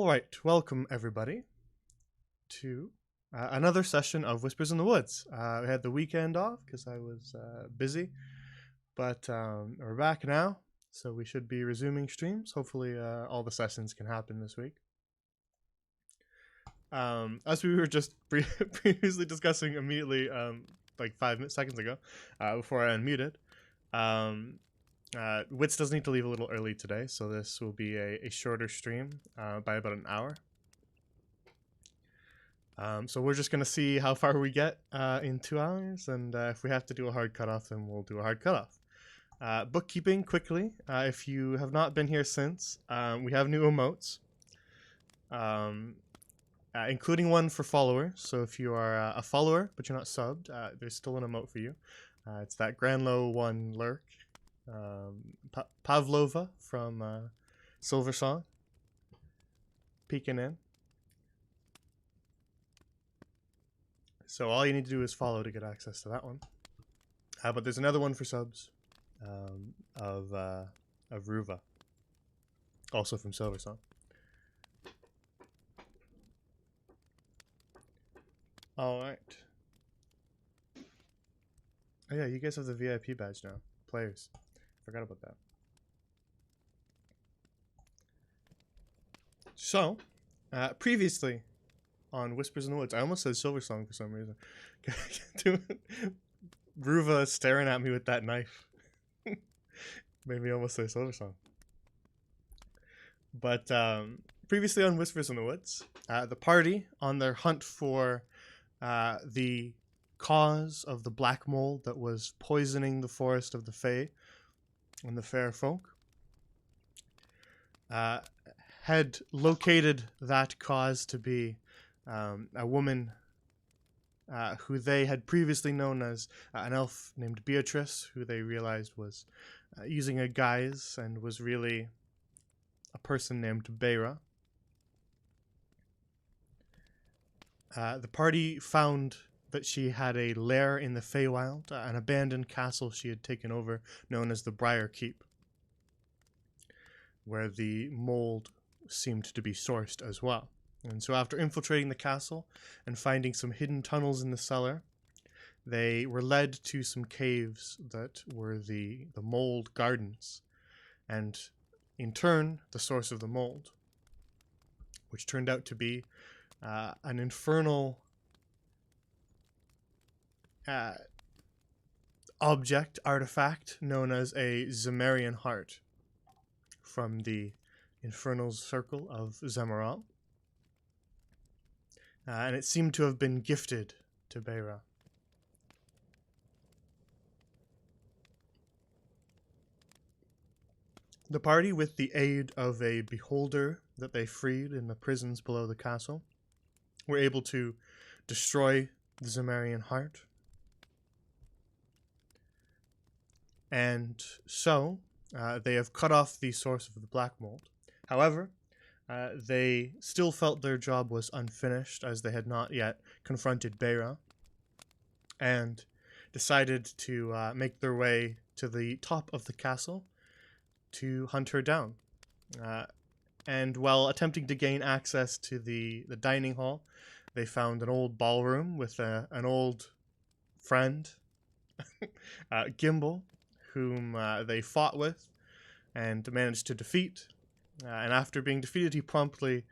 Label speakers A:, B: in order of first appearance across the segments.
A: All right, welcome everybody to another session of Whispers in the Woods. We had the weekend off because I was busy, but we're back now, so we should be resuming streams. Hopefully, all the sessions can happen this week. As we were just previously discussing immediately, like 5 seconds ago, before I unmuted, Wits does need to leave a little early today, so this will be a shorter stream by about an hour. So we're just going to see how far we get in 2 hours, and if we have to do a hard cutoff, then we'll do a hard cutoff. Bookkeeping, quickly, if you have not been here since, we have new emotes, including one for followers. So if you are a follower, but you're not subbed, there's still an emote for you. It's that Granlow 1 lurk. Pavlova from Silver Song peeking in. So all you need to do is follow to get access to that one. But there's another one for subs of Ruva, also from Silver Song. All right. Oh yeah, you guys have the VIP badge now, players. Forgot about that. So, previously on Whispers in the Woods, I almost said Silver Song for some reason. Ruva staring at me with that knife made me almost say Silver Song. But previously on Whispers in the Woods, the party, on their hunt for the cause of the black mold that was poisoning the forest of the Fae and the fair folk, had located that cause to be a woman who they had previously known as an elf named Beatrice, who they realized was using a guise and was really a person named Beira. The party found that she had a lair in the Feywild, an abandoned castle she had taken over known as the Briar Keep, where the mold seemed to be sourced as well. And so after infiltrating the castle and finding some hidden tunnels in the cellar, they were led to some caves that were the mold gardens, and in turn the source of the mold, which turned out to be an infernal artifact known as a Zemarian heart from the infernal circle of Zemeral. And it seemed to have been gifted to Beira. The party, with the aid of a beholder that they freed in the prisons below the castle, were able to destroy the Zemarian heart. And so, they have cut off the source of the black mold. However, they still felt their job was unfinished, as they had not yet confronted Beira, and decided to make their way to the top of the castle to hunt her down. And while attempting to gain access to the dining hall, they found an old ballroom with an old friend, Gimbal, whom they fought with and managed to defeat. And after being defeated, he promptly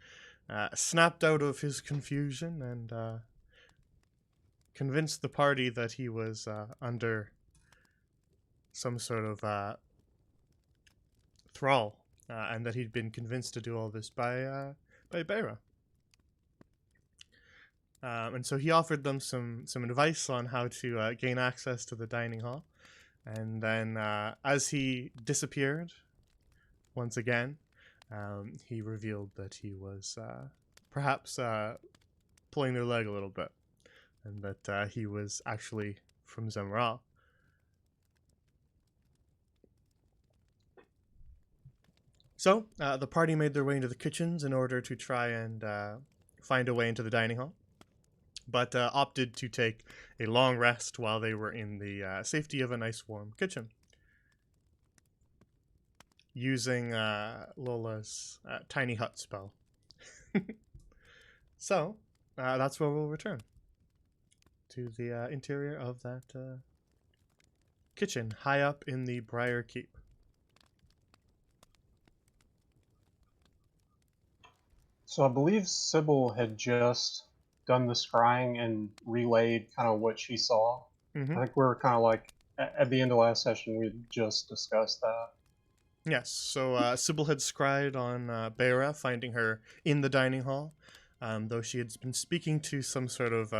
A: snapped out of his confusion and convinced the party that he was under some sort of thrall, and that he'd been convinced to do all this by Beira. And so he offered them some advice on how to gain access to the dining hall. And then as he disappeared once again, he revealed that he was perhaps pulling their leg a little bit, and that he was actually from Zemral. So the party made their way into the kitchens in order to try and find a way into the dining hall, but opted to take a long rest while they were in the safety of a nice warm kitchen, using Lola's tiny hut spell So, that's where we'll return. To the interior of that kitchen, high up in the Briar Keep.
B: So I believe Sybil had just done the scrying and relayed kind of what she saw.
A: Mm-hmm.
B: I think we were kind of like at the end of last session we just discussed that.
A: Yes, so Sybil had scryed on Beira, finding her in the dining hall, though she had been speaking to some sort of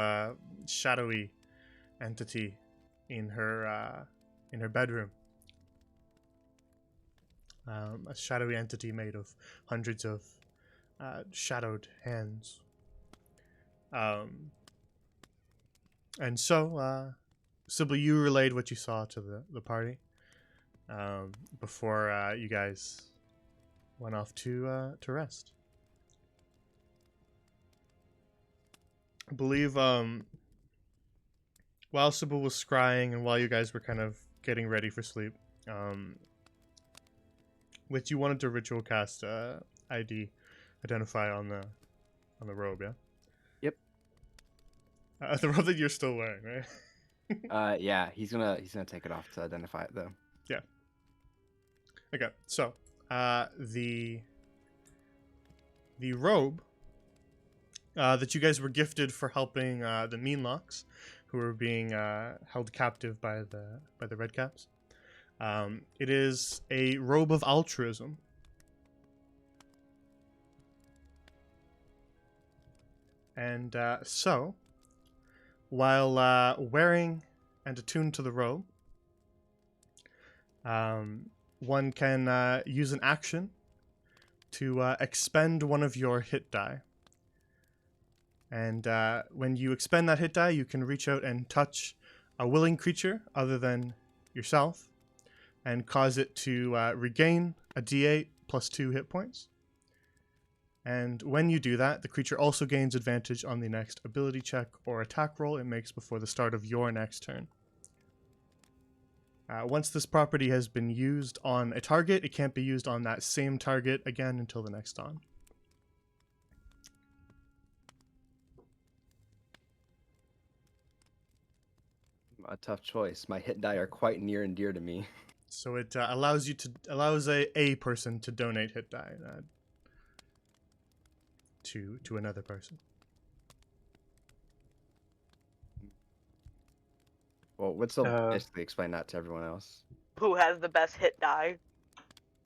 A: shadowy entity in her bedroom. A shadowy entity made of hundreds of shadowed hands. And so, Sybil, you relayed what you saw to the party before you guys went off to rest. I believe while Sybil was scrying and while you guys were kind of getting ready for sleep, which you wanted to ritual cast ID identify on the robe, yeah?
C: Yep.
A: The robe that you're still wearing, right?
C: Yeah, he's gonna take it off to identify it though.
A: Yeah. Okay, so the robe that you guys were gifted for helping the Meanlocks, who were being held captive by the Redcaps. It is a robe of altruism. And so, while wearing and attuned to the robe, one can use an action to expend one of your hit die. And when you expend that hit die, you can reach out and touch a willing creature other than yourself and cause it to regain a d8 plus 2 hit points. And when you do that, the creature also gains advantage on the next ability check or attack roll it makes before the start of your next turn. Once this property has been used on a target, it can't be used on that same target again until the next dawn.
C: A tough choice. My hit die are quite near and dear to me.
A: So it allows a person to donate hit die to another person.
C: Well, Witzel basically explain that to everyone else.
D: Who has the best hit die?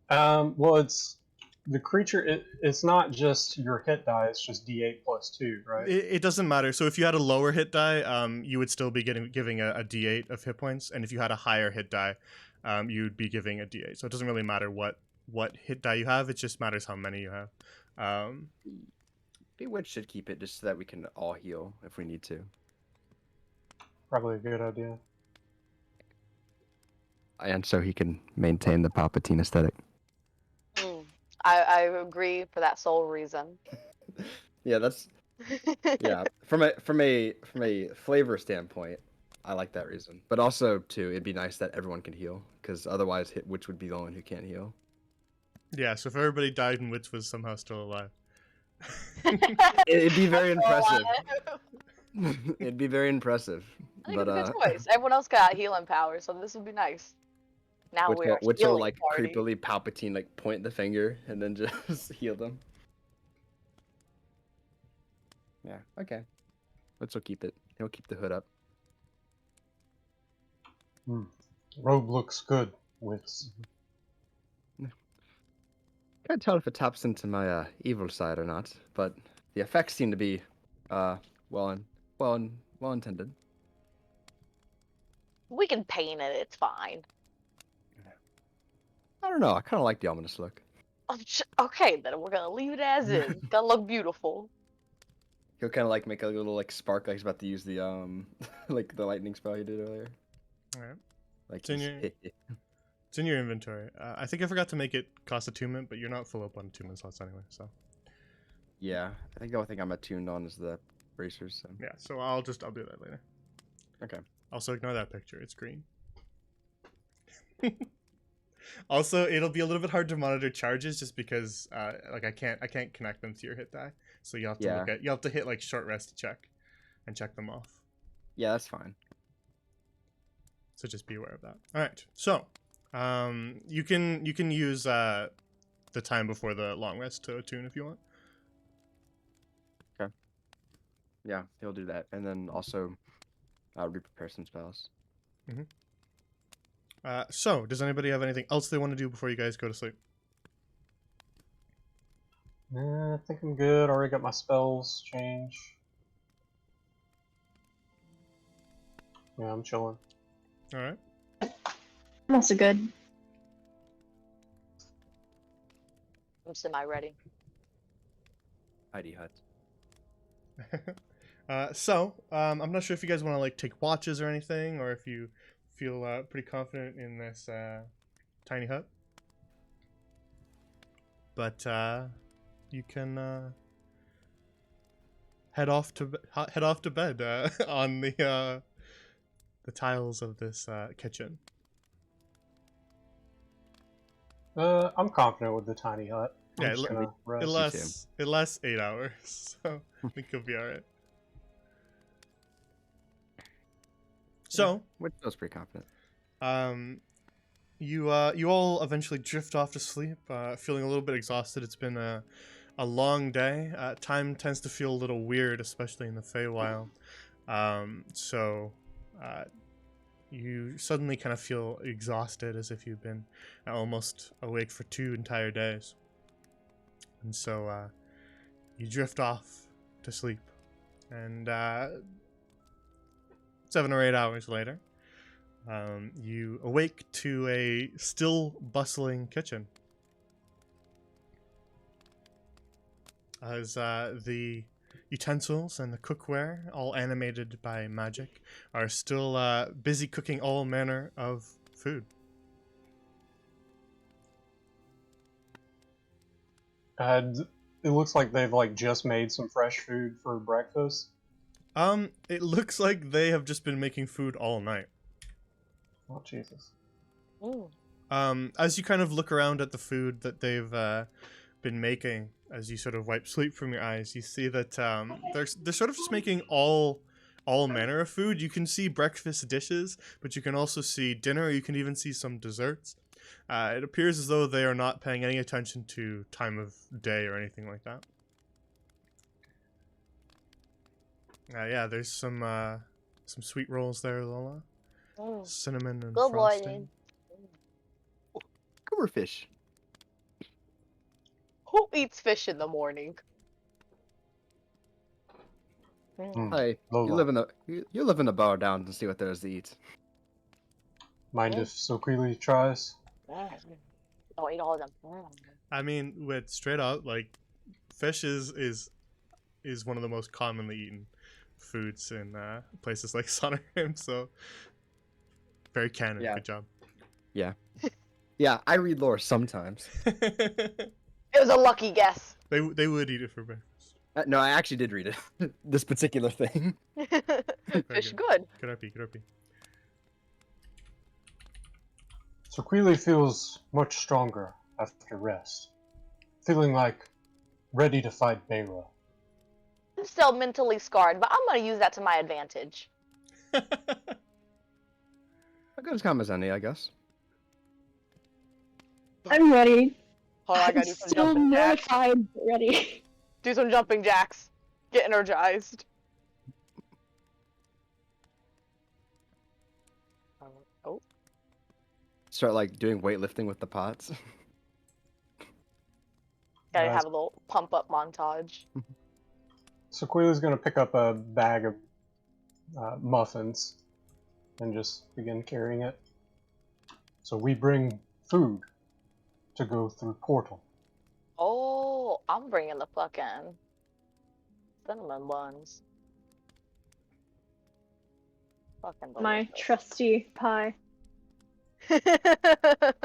B: Well, it's the creature. It's not just your hit die; it's just D8 plus 2, right?
A: It doesn't matter. So if you had a lower hit die, you would still be giving a d8 of hit points, and if you had a higher hit die, you'd be giving a d8. So it doesn't really matter what hit die you have. It just matters how many you have.
C: Bewitch should keep it just so that we can all heal if we need to.
B: Probably a good idea.
C: And so he can maintain the Palpatine aesthetic.
D: I agree for that sole reason.
C: Yeah, that's yeah. From a flavor standpoint, I like that reason. But also too, it'd be nice that everyone can heal, because otherwise, Witch would be the only one who can't heal.
A: Yeah. So if everybody died and Witch was somehow still alive,
C: It'd be very impressive. It'd be very impressive.
D: I think it's a good choice. Everyone else got healing powers, so this would be nice. Now we're
C: Which will like
D: party.
C: creepily Palpatine like point the finger and then just heal them. Yeah. Okay. Which will keep it. He'll keep the hood up.
B: Robe looks good. Wits.
C: Can't tell if it taps into my evil side or not, but the effects seem to be well intended.
D: We can paint it. It's fine.
C: I don't know. I kind of like the ominous look.
D: Okay, then we're gonna leave it as is. It's gonna look beautiful.
C: He'll kind of like make a little like spark, like he's about to use the like the lightning spell he did earlier.
A: all right.
C: Like
A: It's in your inventory. I think I forgot to make it cost attunement, but you're not full up on attunement slots anyway. So
C: yeah, I think the only thing I'm attuned on is the bracers. So.
A: yeah. So I'll do that later.
C: Okay.
A: Also, ignore that picture. It's green. Also, it'll be a little bit hard to monitor charges just because like I can't connect them to your hit die. So you have to
C: Yeah.
A: you have to hit like short rest to check, and check them off.
C: Yeah, that's fine.
A: So just be aware of that. All right. So, you can use the time before the long rest to attune if you want.
C: Yeah, he'll do that, and then also re-prepare some spells.
A: So does anybody have anything else they want to do before you guys go to sleep?
B: I think I'm good. Already got my spells changed. Yeah, I'm chilling.
A: All right.
E: I'm also good.
D: I'm semi-ready.
C: ID hut.
A: I'm not sure if you guys want to like take watches or anything, or if you feel pretty confident in this tiny hut. But you can head off to bed on the tiles of this kitchen.
B: I'm confident with the tiny hut. I'm
A: Yeah,
B: just
A: it
B: gonna rest.
A: It lasts 8 hours, so I think you'll be all right. So,
C: Which feels pretty confident.
A: you all eventually drift off to sleep, feeling a little bit exhausted. It's been a long day. Time tends to feel a little weird, especially in the Feywild. You suddenly kind of feel exhausted, as if you've been almost awake for 2 entire days. And so you drift off to sleep. And 7 or 8 hours later, you awake to a still bustling kitchen. As the utensils and the cookware, all animated by magic, are still busy cooking all manner of food.
B: It looks like they've like just made some fresh food for breakfast.
A: It looks like they have just been making food all night.
B: Oh Jesus!
D: Ooh.
A: As you kind of look around at the food that they've been making, as you sort of wipe sleep from your eyes, you see that they're sort of just making all manner of food. You can see breakfast dishes, but you can also see dinner. You can even see some desserts. It appears as though they are not paying any attention to time of day or anything like that. Yeah, there's some sweet rolls there, Lola.
D: Mm.
A: Cinnamon and
D: Good
A: frosting.
D: morning.
C: Cooperfish.
D: Who eats fish in the morning?
B: Mm.
C: Hey,
B: Lola.
C: you live in the bar down and see what there is to eat.
B: Mind
D: Mm.
B: if Soquili tries?
D: Don't eat all of them.
A: I mean, with straight up, like, fish is one of the most commonly eaten foods in places like Sonnerheim, so very canon.
C: Yeah.
A: Good job.
C: Yeah, I read lore sometimes.
D: It was a lucky guess.
A: they would eat it for breakfast.
C: No, I actually did read it. This particular thing.
D: Fish
A: good.
D: good.
A: Good RP, good RP.
B: Soquili feels much stronger after rest, feeling like ready to fight Beira.
D: I'm still mentally scarred, but I'm gonna use that to my advantage.
C: A good as calm as any, I guess.
E: I'm ready.
D: Hold on, I
E: I'm
D: gotta do some
E: still
D: jumping jacks.
E: mortified, but ready.
D: Do some jumping jacks. Get energized. Oh,
C: Start like doing weightlifting with the pots.
D: gotta
B: Nice.
D: have a little pump up montage.
B: Soquili's gonna pick up a bag of muffins and just begin carrying it. So we bring food to go through portal.
D: Oh, I'm bringing the fucking cinnamon buns. Fucking
E: My
D: delicious.
E: trusty pie.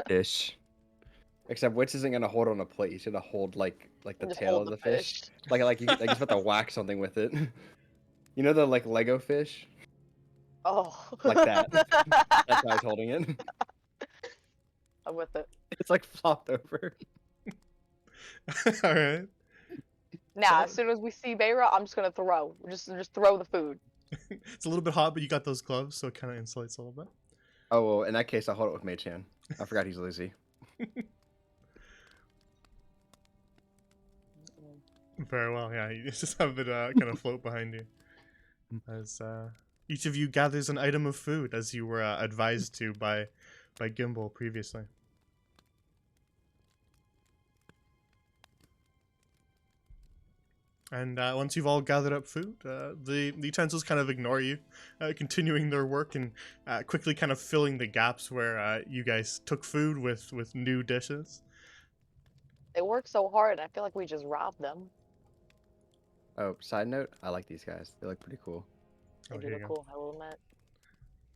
C: Fish. Except Witch isn't gonna hold on a plate. He's gonna hold like the
D: Just
C: tail
D: hold
C: of the fish. Like you like he's about to whack something with it. You know the like Lego fish?
D: Oh.
C: Like that. That's how he's holding it.
D: I'm with it.
C: It's like flopped over.
A: All right.
D: Nah, as
A: So-
D: soon as we see Beira, I'm just gonna throw. Just throw the food.
A: It's a little bit hot, but you got those gloves, so it kind of insulates a little bit.
C: Oh well, in that case, I'll hold it with Mage Hand. I forgot he's lazy.
A: Very well, yeah. You just have it kind of float behind you as each of you gathers an item of food, as you were advised to by Gimbal previously. And once you've all gathered up food, the utensils kind of ignore you, continuing their work and quickly kind of filling the gaps where you guys took food with new dishes.
D: They work so hard. I feel like we just robbed them.
C: Oh, side note, I like these guys. They look pretty cool.
D: They
A: Oh,
D: do
A: here
D: look
A: you go.
D: cool. I will admit.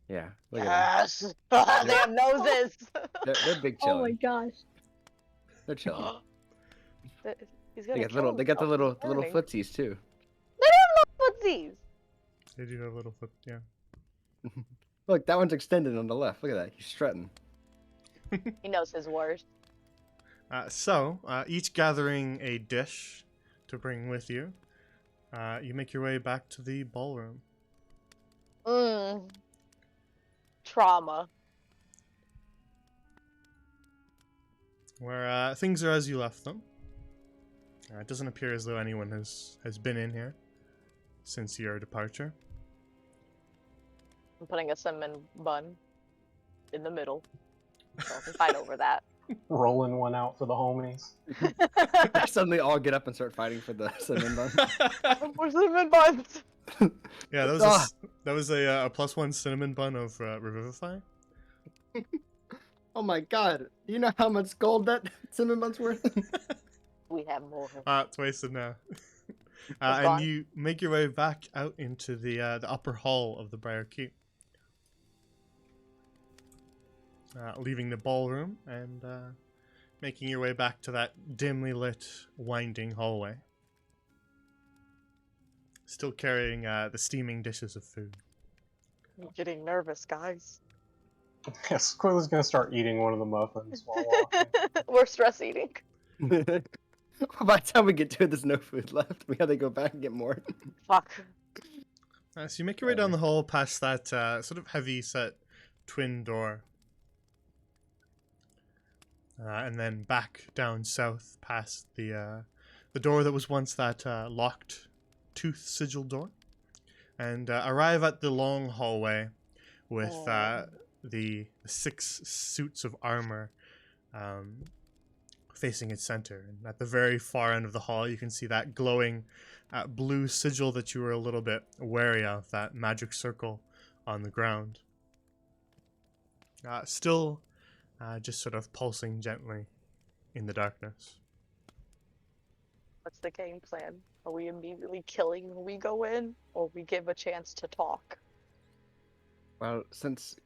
C: Yeah, look at
D: Yes. They have noses.
C: them. They're big
E: Oh my
C: chilling.
E: gosh.
C: They're chilling.
D: He's
C: They
D: gonna
C: got
D: kill
C: little. They got the
D: himself.
C: little
D: He's
C: footsies too.
D: burning. Footsies.
A: They do have little foot, yeah.
C: Look, that one's extended on the left. Look at that. He's strutting.
D: He knows his worth.
A: So, each gathering a dish to bring with you, you make your way back to the ballroom.
D: Trauma.
A: Where things are as you left them. It doesn't appear as though anyone has been in here since your departure.
D: I'm putting a cinnamon bun in the middle. So I can fight over that.
B: Rolling one out for the homies.
C: They suddenly all get up and start fighting for the cinnamon bun.
D: More cinnamon buns.
A: Yeah, that was a +1 cinnamon bun of Revivify.
C: Oh my god! Do you know how much gold that cinnamon bun's worth?
D: We have more.
A: It's wasted now.
D: It's
A: And
D: gone.
A: you make your way back out into the upper hall of the Briar Keep. Leaving the ballroom and making your way back to that dimly lit, winding hallway. Still carrying the steaming dishes of food.
D: I'm getting nervous, guys.
B: Yes, Quilla's gonna start eating one of the muffins while walking.
D: We're stress eating.
C: By the time we get to it, there's no food left. We have to go back and get more.
D: Fuck.
A: So you make your way down the hall past that sort of heavy-set twin door. And then back down south past the door that was once that locked tooth sigil door. And arrive at the long hallway with the 6 suits of armor facing its center. And at the very far end of the hall, you can see that glowing blue sigil that you were a little bit wary of, that magic circle on the ground. Still just sort of pulsing gently in the darkness.
D: What's the game plan? Are we immediately killing when we go in, or we give a chance to talk?
C: Well, since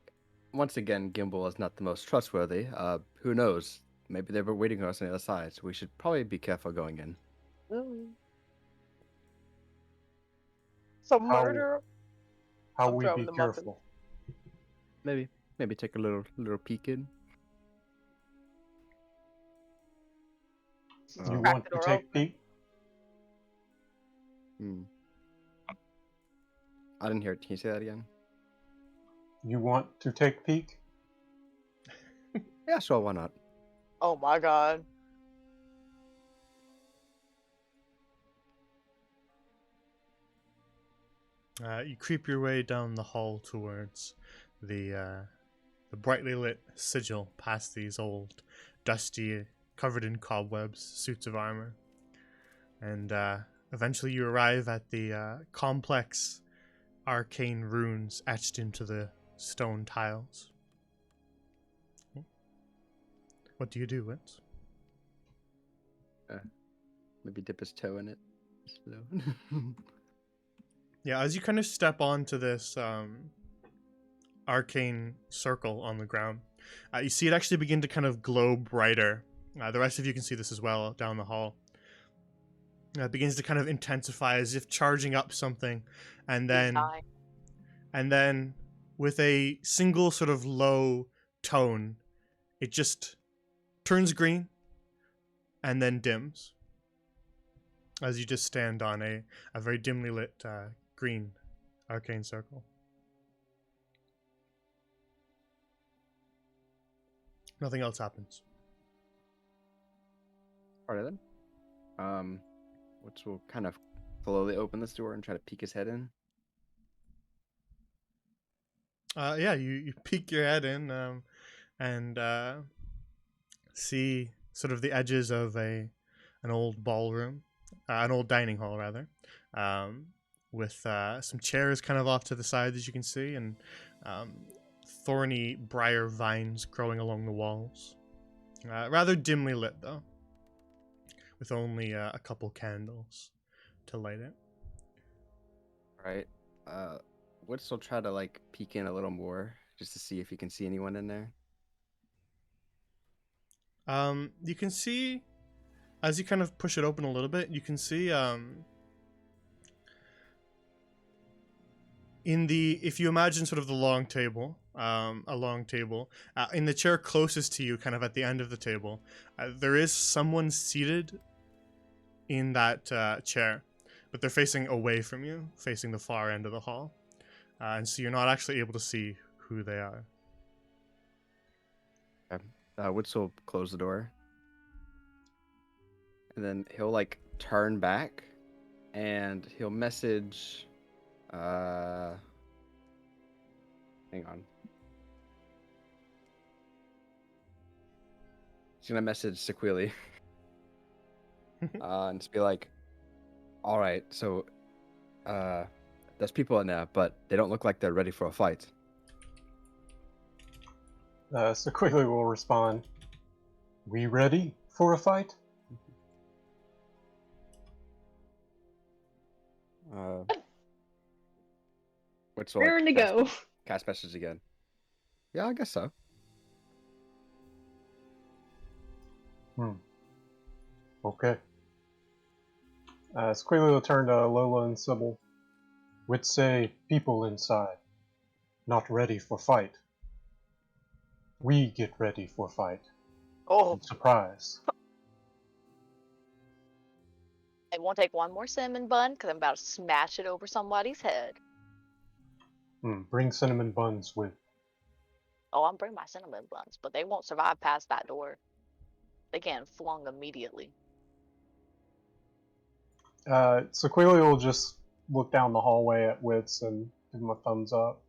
C: once again Gimbal is not the most trustworthy, who knows? Maybe they were waiting for us on the other side, so we should probably be careful going in.
D: Some murder.
B: How
D: I'm
B: we
D: throwing
B: be
D: the muffins.
B: careful.
C: Maybe take a little peek in.
B: You
D: Crack
B: want
D: the
B: to
D: door
B: take
D: open.
B: peek?
C: I didn't hear it. Can you say that again?
B: You want to take peek?
C: Yeah, sure. Why not?
D: Oh my god.
A: You creep your way down the hall towards the brightly lit sigil, past these old, dusty, covered in cobwebs suits of armor, and eventually you arrive at the complex arcane runes etched into the stone tiles. What do you do, Witz?
C: Maybe dip his toe in it. So.
A: Yeah, as you kind of step onto this arcane circle on the ground, you see it actually begin to kind of glow brighter. The rest of you can see this as well down the hall. It begins to kind of intensify as if charging up something, and then with a single sort of low tone, it just turns green and then dims. as you just stand on a very dimly lit green arcane circle. Nothing else happens.
C: Alright then. Which will kind of slowly open this door and try to peek his head in.
A: Yeah, you peek your head in and see sort of the edges of an old ballroom, an old dining hall rather, with some chairs kind of off to the side as you can see, and thorny briar vines growing along the walls. Rather dimly lit though, with only a couple candles to light it.
C: Alright. Witz will try to like peek in a little more just to see if he can see anyone in there.
A: You can see, as you kind of push it open a little bit, you can see if you imagine sort of the long table, a long table, in the chair closest to you, kind of at the end of the table, there is someone seated in that chair, but they're facing away from you, facing the far end of the hall, and so you're not actually able to see who they are.
C: Witz will close the door. And then he'll like turn back and he'll message hang on. He's gonna message Sequili. And just be like, alright, so there's people in there, but they don't look like they're ready for a fight.
B: Sequili will respond, "We ready for a fight?"
C: Which will
E: Raring to go.
C: cast message again. Yeah, I guess so.
B: Okay. Sequili will turn to Lola and Sybil. "Would say people inside, not ready for fight. We get ready for fight.
D: Oh,
B: Surprise."
D: I won't take one more cinnamon bun because I'm about to smash it over somebody's head.
B: Bring cinnamon buns with.
D: Oh, I'm bringing my cinnamon buns, but they won't survive past that door. They get flung immediately.
B: Sequili will just look down the hallway at Witz and give him a thumbs up.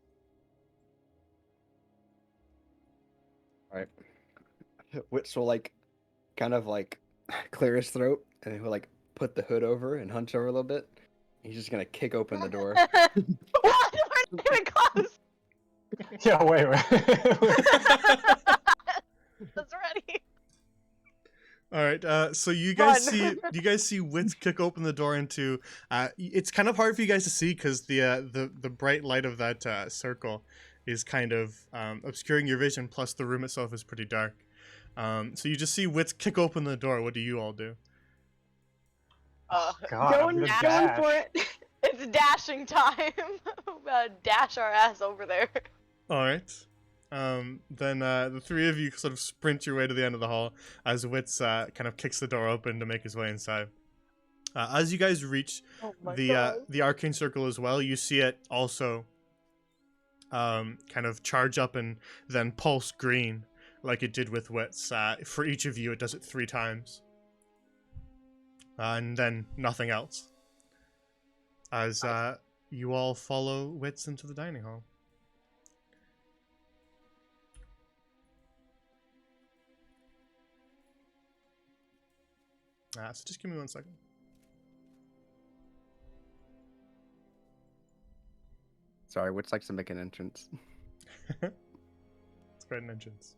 C: Alright. Witz will like kind of like clear his throat and he'll like put the hood over and hunch over a little bit. He's just gonna kick open the door.
D: What? Where did it go?
B: Yeah, wait.
D: That's ready.
A: All right, so you guys
D: Run.
A: see Witz kick open the door into. It's kind of hard for you guys to see because the bright light of that circle is kind of obscuring your vision. Plus, the room itself is pretty dark. So you just see Witz kick open the door. What do you all do?
B: God, I'm
E: Going
B: gonna
E: going
B: dash.
E: for it.
D: It's dashing time. Dash our ass over there.
A: All right. Then the three of you sort of sprint your way to the end of the hall as Witz kind of kicks the door open to make his way inside. As you guys reach
D: Oh my
A: the arcane circle as well, you see it also kind of charge up and then pulse green like it did with Witz. For each of you, it does it 3 times. And then nothing else. As you all follow Witz into the dining hall. So just give me 1 second.
C: Sorry, Witz likes to make an entrance.
A: It's quite an entrance.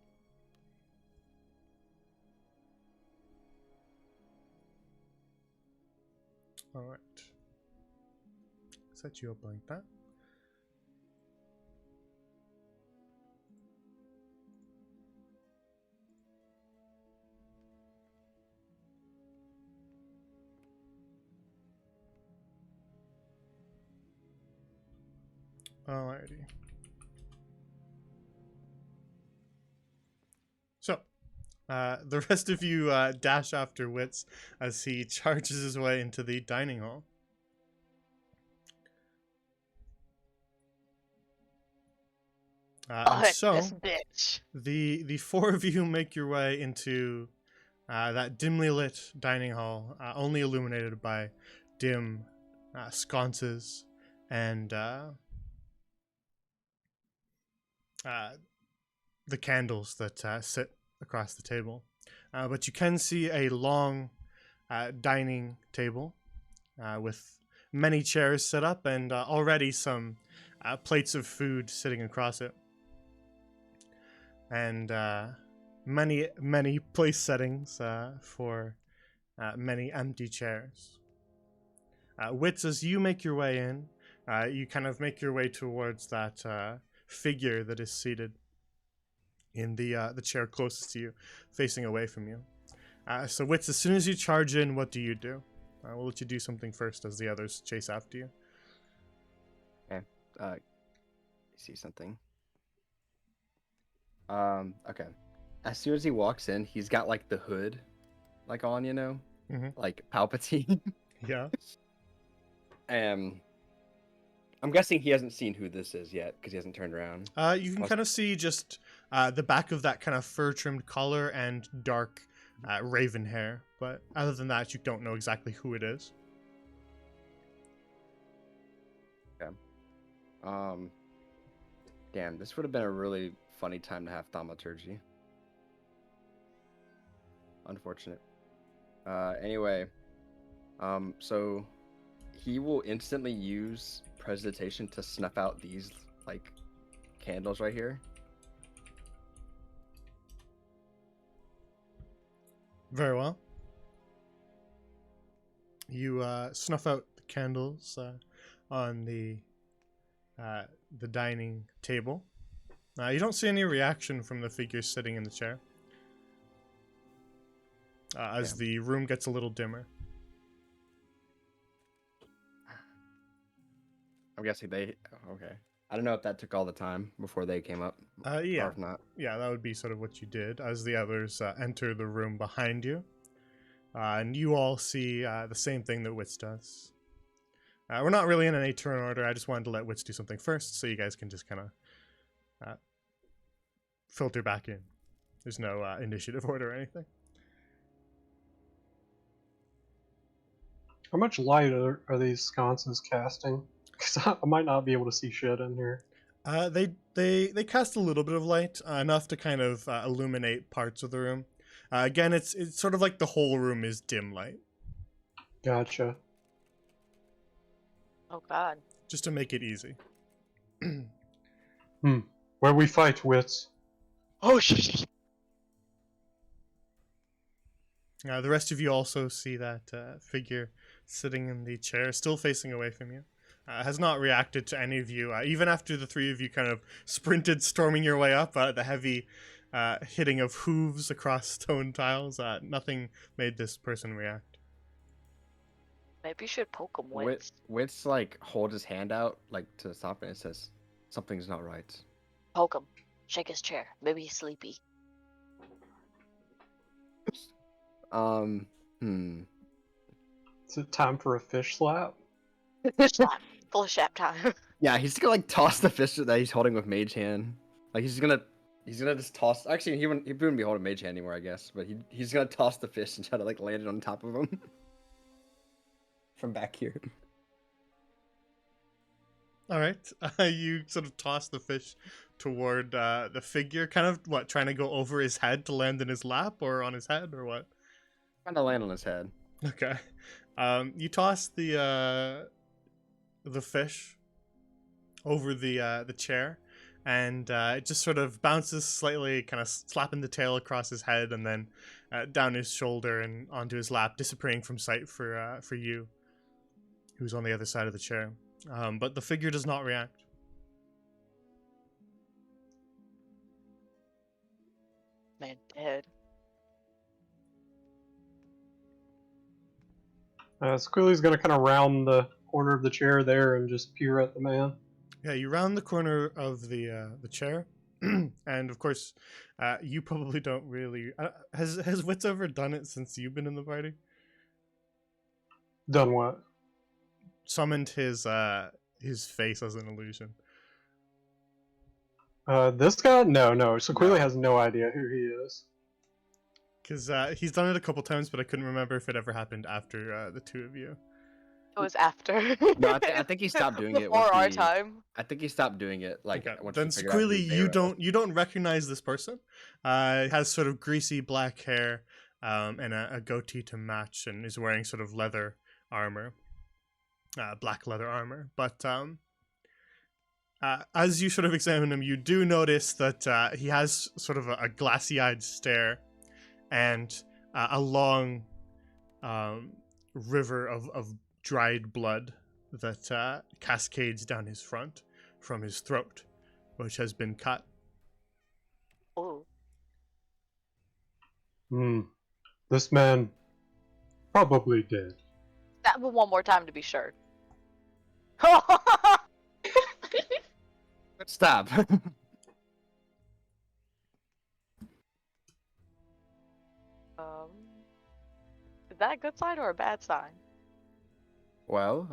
A: Alright. Set you up like that. Alrighty. So, The rest of you dash after Wits as he charges his way into the dining hall. And
D: Hunt
A: so
D: this bitch.
A: the four of you make your way into that dimly lit dining hall, only illuminated by dim sconces and the candles that sit across the table. But you can see a long dining table with many chairs set up and already some plates of food sitting across it. And many place settings for many empty chairs. Wits, as you make your way in, you kind of make your way towards that figure that is seated in the chair closest to you, facing away from you. So Wits, as soon as you charge in, what do you do? We'll let you do something first as the others chase after you.
C: Okay. See something. Okay. As soon as he walks in, he's got like the hood, like on, you know, like Palpatine.
A: Yeah.
C: I'm guessing he hasn't seen who this is yet because he hasn't turned around.
A: You can kind of see just the back of that kind of fur-trimmed collar and dark raven hair, but other than that, you don't know exactly who it is.
C: Okay. Damn, this would have been a really funny time to have thaumaturgy. Unfortunate. Anyway, so he will instantly use Prestidigitation to snuff out these like candles right here.
A: Very well. You snuff out the candles on the dining table. You don't see any reaction from the figure sitting in the chair as the room gets a little dimmer.
C: I'm guessing they. Okay. I don't know if that took all the time before they came up.
A: Yeah.
C: Or if not.
A: Yeah, that would be sort of what you did as the others enter the room behind you. And you all see the same thing that Wits does. We're not really in any turn order. I just wanted to let Wits do something first so you guys can just kind of filter back in. There's no initiative order or anything.
B: How much light are these sconces casting? Because I might not be able to see shit in here.
A: They cast a little bit of light, enough to kind of illuminate parts of the room. Again, it's sort of like the whole room is dim light,
B: Gotcha.
D: Oh god.
A: just to make it easy.
B: Where we fight, Wits.
D: Oh shit.
A: The rest of you also see that figure sitting in the chair, still facing away from you. Has not reacted to any of you, even after the three of you kind of sprinted, storming your way up. The heavy hitting of hooves across stone tiles. Nothing made this person react.
D: Maybe you should poke him with.
C: Wits like hold his hand out like to stop it and says, "Something's not right."
D: Poke him. Shake his chair. Maybe he's sleepy.
B: Is it time for a fish slap?
D: Slap. Full shap time.
C: Yeah, he's gonna like toss the fish that he's holding with mage hand. Like he's gonna just toss. Actually, he wouldn't be holding mage hand anymore, I guess. But he's gonna toss the fish and try to like land it on top of him from back here.
A: All right, you sort of toss the fish toward the figure, kind of trying to go over his head to land in his lap or on his head or what?
C: Trying to land on his head.
A: Okay, you toss the fish over the chair, and it just sort of bounces slightly, kind of slapping the tail across his head, and then down his shoulder and onto his lap, disappearing from sight for you, who's on the other side of the chair. But the figure does not react.
D: Man, dead.
B: Squealy's gonna kind of round the corner of the chair there and just peer at the man.
A: Yeah, you round the corner of the chair, And of course, you probably don't really. Has Wits ever done it since you've been in the party?
B: Done what?
A: Summoned his face as an illusion.
B: This guy? No. Sequila
C: No.
B: has no idea who he is.
A: Because he's done it a couple times, but I couldn't remember if it ever happened after the two of you.
D: It was after.
C: No, I think he stopped doing it
D: Before
C: once
D: our
C: he-
D: time.
C: I think he stopped doing it like
A: Okay.
C: once
A: Then
C: we figured out who
A: clearly you
C: Bayra is.
A: you don't recognize this person. He has sort of greasy black hair and a goatee to match, and is wearing sort of leather armor, black leather armor. But as you sort of examine him, you do notice that he has sort of a glassy-eyed stare and a long river of dried blood that cascades down his front from his throat, which has been cut.
D: Ooh.
B: This man probably did.
D: That one more time to be sure.
C: Stop.
D: Is that a good sign or a bad sign?
C: Well,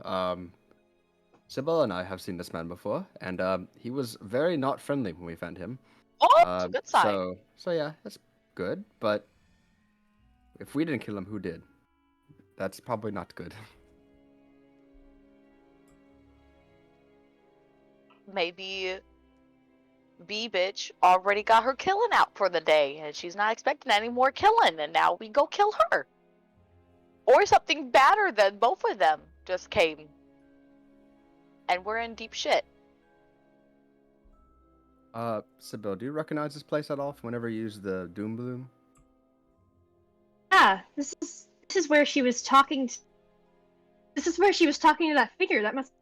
C: Sybil and I have seen this man before, and he was very not friendly when we found him.
D: Oh, it's a good sign.
C: So yeah, that's good. But if we didn't kill him, who did? That's probably not good.
D: Maybe B bitch already got her killing out for the day, and she's not expecting any more killing, and now we go kill her. Or something badder than both of them just came. And we're in deep shit.
C: Sybil, do you recognize this place at all from whenever you use the Doom Bloom?
E: Yeah, this is where she was talking. This is where she was talking to that figure. That must.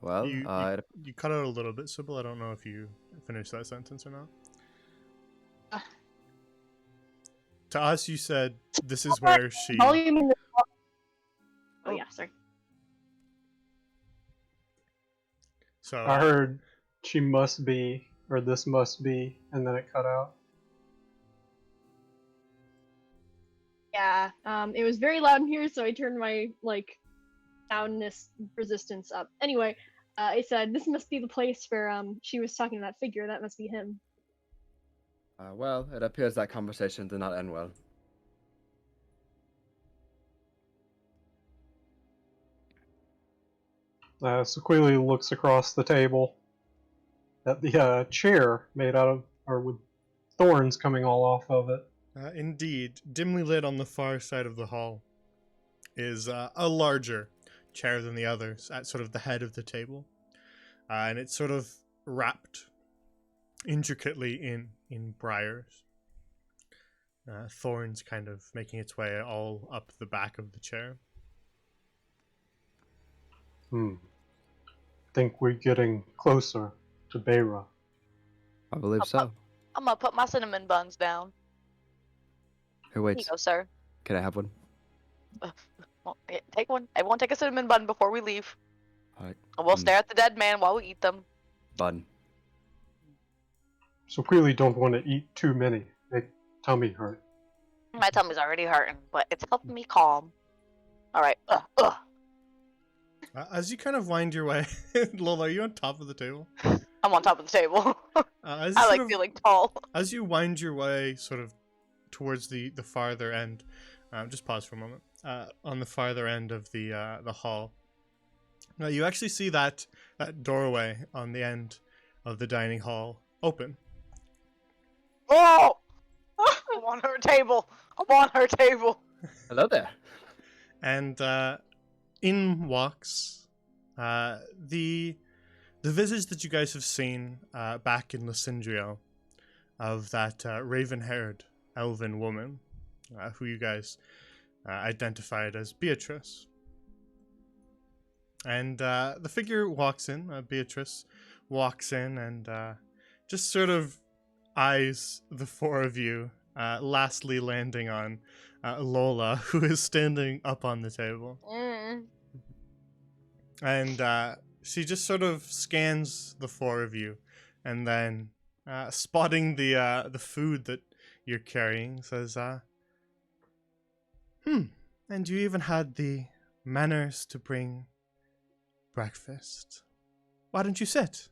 C: Well,
A: You cut out a little bit, Sybil. I don't know if you finished that sentence or not. To us, you said this is where she.
E: Volume in the. Oh yeah, sorry.
A: So
B: I heard she must be, or this must be, and then it cut out.
E: Yeah, it was very loud in here, so I turned my soundness resistance up. Anyway, I said this must be the place where she was talking to that figure. That must be him.
C: well, it appears that conversation did not end well.
B: Sequili looks across the table at the chair made out of, or with thorns coming all off of it.
A: indeed, dimly lit on the far side of the hall is a larger chair than the others at sort of the head of the table, and it's sort of wrapped intricately in briars. Thorns kind of making its way all up the back of the chair.
B: Think we're getting closer to Bayra.
C: I believe so.
D: I'm gonna put my cinnamon buns down.
C: Who
D: Here you
C: waits?
D: go, sir.
C: Can I have one?
D: Well, take one. Everyone take a cinnamon bun before we leave.
C: Alright.
D: And we'll
C: Mm.
D: stare at the dead man while we eat them.
C: Bun.
B: Sequili don't want to eat too many. Make tummy hurt.
D: My tummy's already hurting, but it's helping me calm. Alright.
A: As you kind of wind your way, Lola, are you on top of the table?
D: I'm on top of the table.
A: As
D: I
A: you
D: like
A: sort of-
D: feeling tall.
A: As you wind your way sort of towards the farther end, just pause for a moment, on the farther end of the hall, now you actually see that doorway on the end of the dining hall open.
D: Oh! I'm on her table. I'm on her table.
C: Hello there.
A: And in walks the visage that you guys have seen back in Lysindrio of that raven-haired elven woman who you guys identified as Beatrice. And the figure walks in, Beatrice walks in and just sort of eyes the four of you, lastly landing on Lola, who is standing up on the table.
D: Mm.
A: And she just sort of scans the four of you, and then spotting the food that you're carrying, says, and you even had the manners to bring breakfast. Why don't you sit?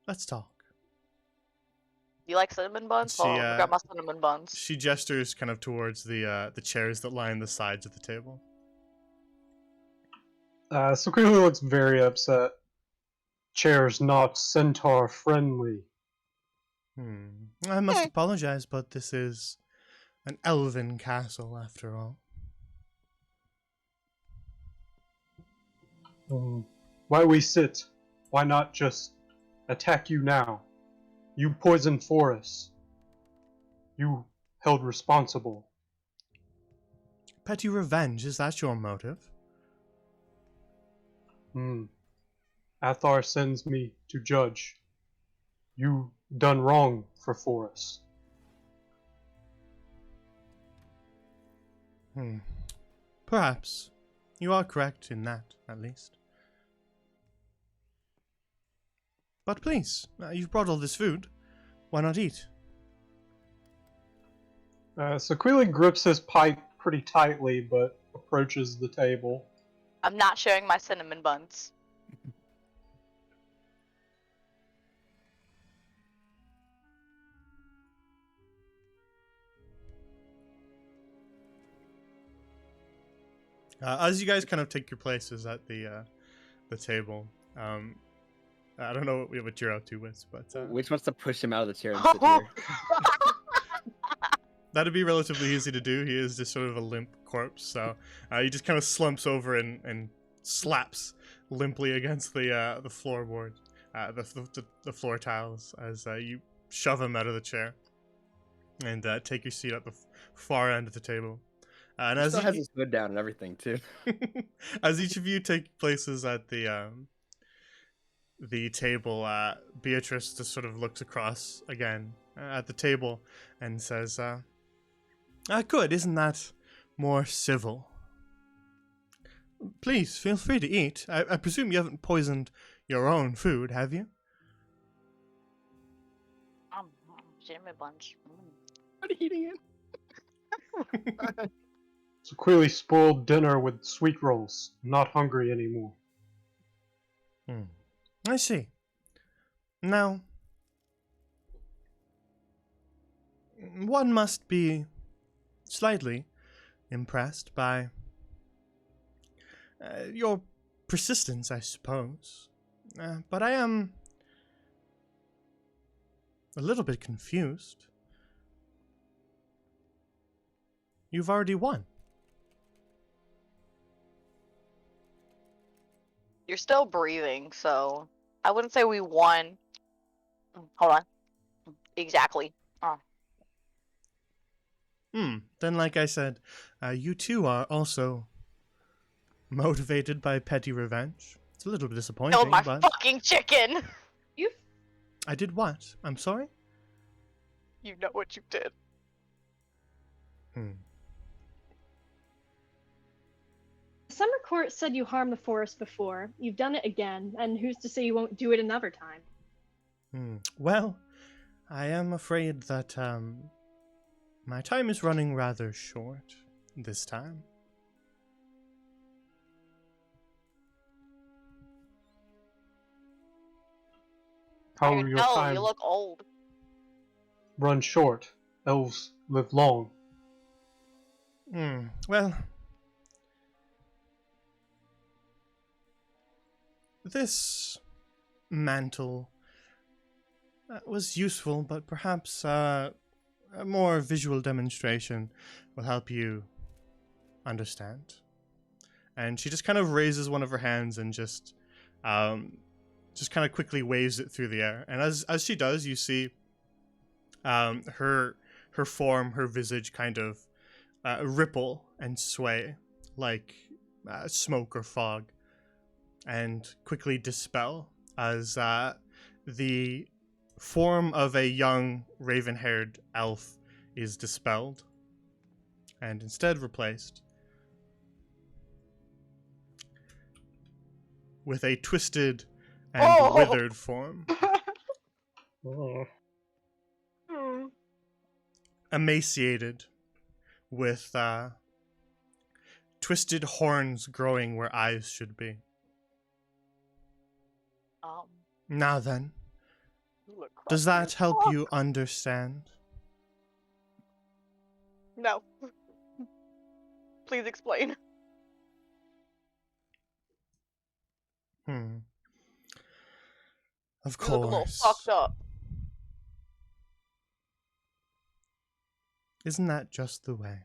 A: Let's talk.
D: You like cinnamon buns?
A: She,
D: Hold on, I got my cinnamon buns.
A: She gestures kind of towards the chairs that line the sides of the table.
B: Sequila looks very upset. Chair's not centaur friendly.
A: I must apologize, but this is an elven castle after all.
B: Why we sit? Why not just attack you now? You poisoned Forest. You held responsible.
A: Petty revenge, is that your motive?
B: Athar sends me to judge. You done wrong for Forest.
A: Perhaps. You are correct in that, at least. But please, you've brought all this food. Why not eat?
B: Sequila grips his pipe pretty tightly, but approaches the table.
D: I'm not sharing my cinnamon buns.
A: As you guys kind of take your places at the table, I don't know what you're up to, Wiz, but
C: Which wants to push him out of the chair and sit here?
A: that'd be relatively easy to do. He is just sort of a limp corpse, so he just kind of slumps over and slaps limply against the floorboard, the floor tiles, as you shove him out of the chair and take your seat at the far end of the table. And
C: He
A: as
C: still has his hood down and everything too.
A: as each of you take places at the table, Beatrice just sort of looks across again at the table and says, good, isn't that more civil? Please, feel free to eat. I presume you haven't poisoned your own food, have you?
D: Cinnamon buns.
C: What are you eating it?
B: Sequila spoiled dinner with sweet rolls. Not hungry anymore.
A: I see. Now, one must be slightly impressed by your persistence, I suppose. But I am a little bit confused. You've already won.
D: You're still breathing, so I wouldn't say we won. Hold on. Exactly.
A: Then, like I said, you too are also motivated by petty revenge. It's a little bit disappointing,
D: Killed my
A: but
D: fucking chicken!
A: I did what? I'm sorry?
D: You know what you did.
E: Summer Court said you harmed the forest before. You've done it again, and who's to say you won't do it another time?
A: Well, I am afraid that my time is running rather short this time.
B: How
D: I
B: your
D: know,
B: time
D: you look old.
B: run short? Elves live long.
A: Well, this mantle was useful, but perhaps a more visual demonstration will help you understand. And she just kind of raises one of her hands and just kind of quickly waves it through the air. And as she does, you see her form, her visage kind of ripple and sway like smoke or fog, and quickly dispel as the form of a young raven-haired elf is dispelled and instead replaced with a twisted and
D: Oh!
A: withered form.
B: Mm.
D: Hmm.
A: Emaciated, with twisted horns growing where eyes should be. Now then,
D: You look
A: does
D: crusty
A: that
D: as
A: help
D: fuck.
A: you understand?
D: No. Please explain.
A: Hmm. Of
D: You look a little
A: course.
D: fucked up.
A: Isn't that just the way?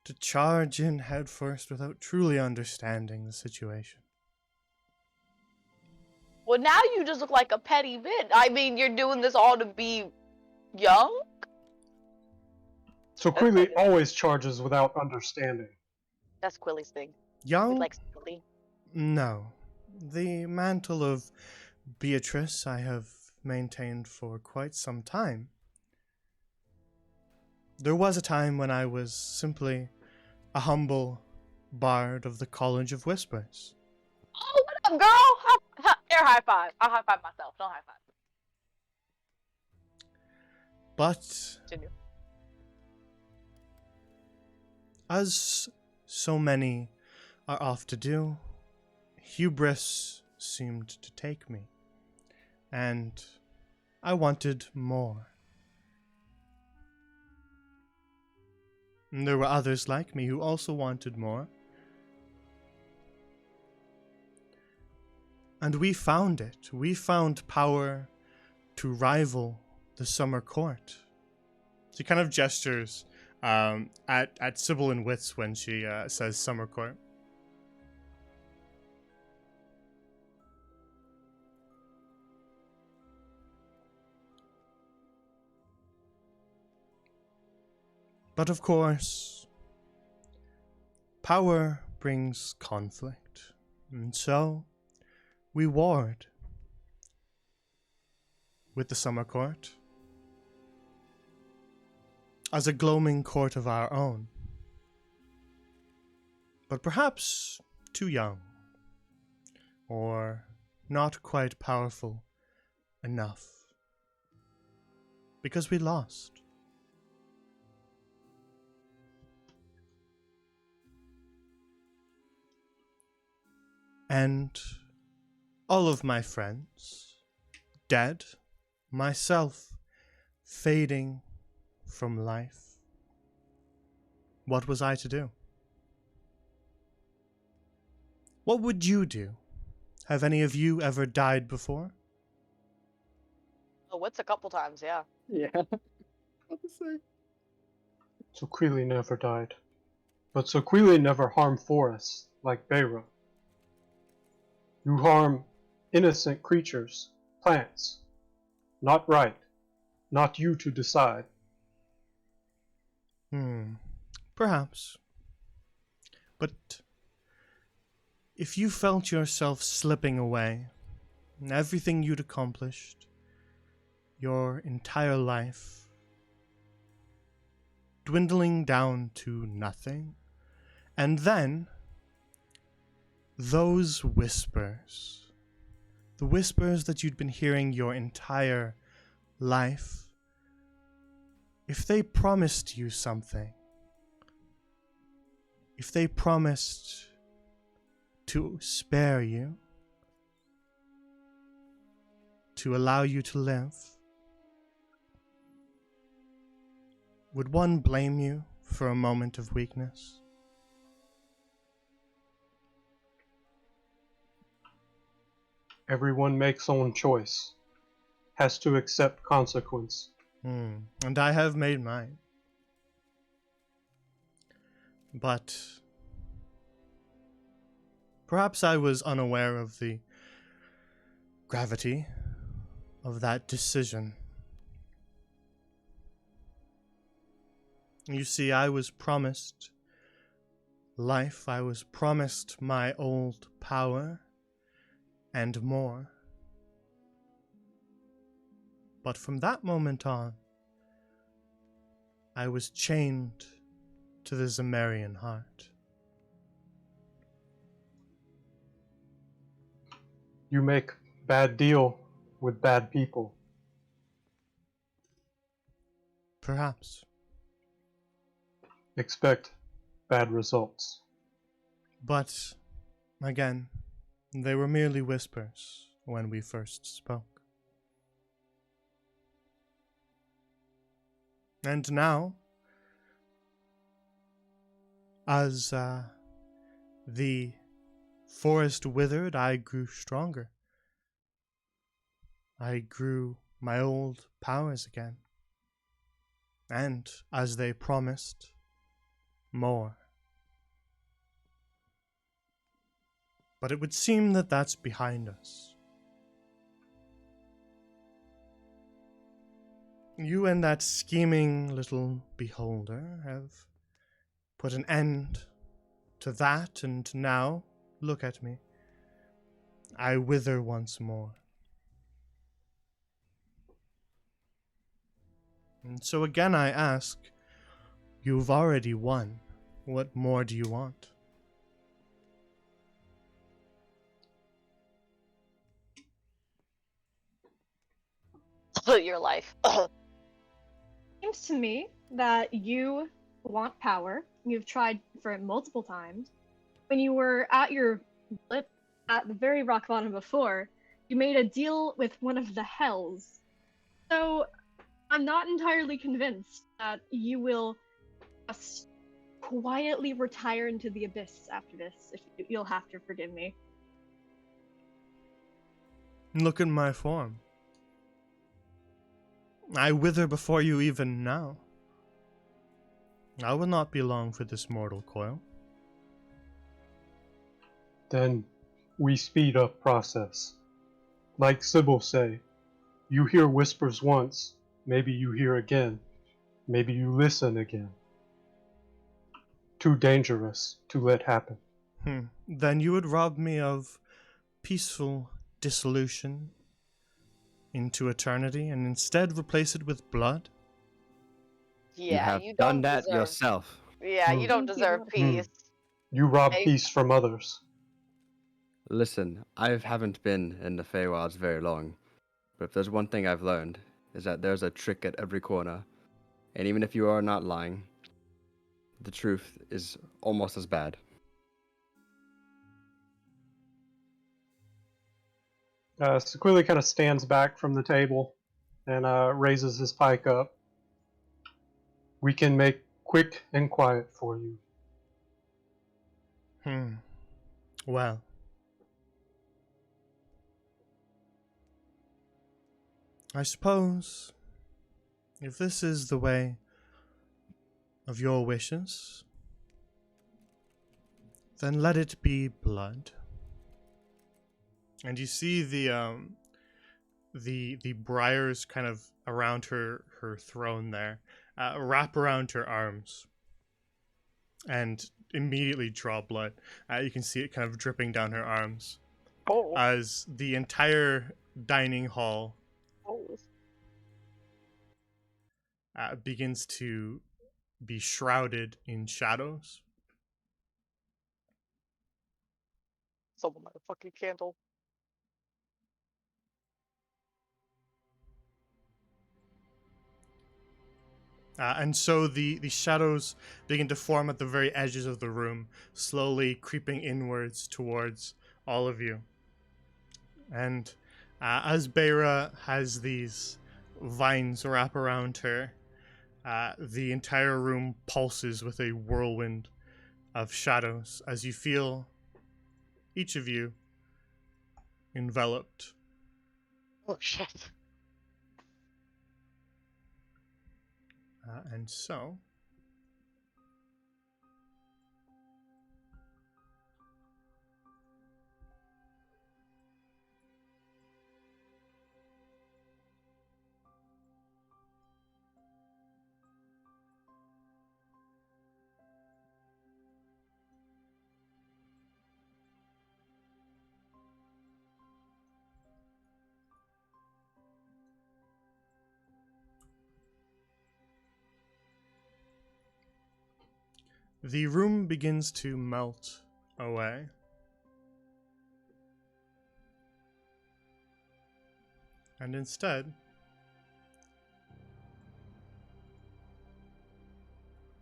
A: To charge in headfirst without truly understanding the situation.
D: Well, now you just look like a petty bitch. I mean, you're doing this all to be young?
B: So Queely always charges without understanding.
D: That's Quilly's thing. He
A: Young?
D: likes Quilly.
A: No. The mantle of Beatrice I have maintained for quite some time. There was a time when I was simply a humble bard of the College of Whispers.
D: Oh, what up, girl? Air high five. I'll high five myself. Don't high five.
A: But
D: Continue.
A: as so many are oft to do, hubris seemed to take me, and I wanted more. And there were others like me who also wanted more. And we found it. We found power to rival the summer court. She kind of gestures at Sybil and Wits when she says summer court. But of course, power brings conflict, and so we warred with the summer court as a gloaming court of our own, but perhaps too young, or not quite powerful enough, because we lost. And all of my friends dead, myself fading from life. What was I to do? What would you do? Have any of you ever died before?
D: Oh, what's a couple times, yeah.
C: Yeah. What to say?
B: So Queely never died. But So Queely never harmed forests like Beira. You harm innocent creatures, plants. Not right. Not you to decide.
A: Perhaps. But if you felt yourself slipping away, and everything you'd accomplished, your entire life, dwindling down to nothing, and then those whispers, the whispers that you'd been hearing your entire life, if they promised you something, if they promised to spare you, to allow you to live, would one blame you for a moment of weakness?
B: Everyone makes own choice. Has to accept consequence.
A: And I have made mine. But perhaps I was unaware of the gravity of that decision. You see, I was promised life, I was promised my old power, and more. But from that moment on, I was chained to the Zemarian heart.
B: You make bad deal with bad people.
A: Perhaps.
B: Expect bad results.
A: But, again, they were merely whispers when we first spoke. And now, as the forest withered, I grew stronger. I grew my old powers again. And, as they promised, more. But it would seem that that's behind us. You and that scheming little beholder have put an end to that, and now, look at me. I wither once more. And so again I ask, you've already won. What more do you want?
D: Your life.
E: Seems to me that you want power. You've tried for it multiple times. When you were at your blip at the very rock bottom before, you made a deal with one of the hells. So I'm not entirely convinced that you will just quietly retire into the abyss after this. If you'll have to forgive me.
A: Look at my form. I wither before you even now. I will not be long for this mortal coil.
B: Then we speed up process. Like Sybil say, you hear whispers once, maybe you hear again, maybe you listen again. Too dangerous to let happen.
A: Then you would rob me of peaceful dissolution into eternity and instead replace it with blood?
C: You
D: Yeah,
C: have
D: you
C: done
D: don't
C: that
D: deserve.
C: yourself.
D: Yeah, you
B: Hmm.
D: don't
E: Thank you.
D: deserve peace.
B: You rob
D: I-
B: peace from others.
C: Listen, I haven't been in the Feywilds very long, but if there's one thing I've learned, is that there's a trick at every corner, and even if you are not lying, the truth is almost as bad.
B: Sequili kind of stands back from the table and raises his pike up. We can make quick and quiet for you.
A: Well. I suppose, if this is the way of your wishes, then let it be blood. And you see the briars kind of around her throne there, wrap around her arms, and immediately draw blood. You can see it kind of dripping down her arms
D: Oh.
A: as the entire dining hall begins to be shrouded in shadows.
D: Someone light a fucking candle.
A: And so the shadows begin to form at the very edges of the room, slowly creeping inwards towards all of you. And as Beira has these vines wrap around her, the entire room pulses with a whirlwind of shadows as you feel, each of you, enveloped.
D: Oh shit.
A: And so, the room begins to melt away. And instead,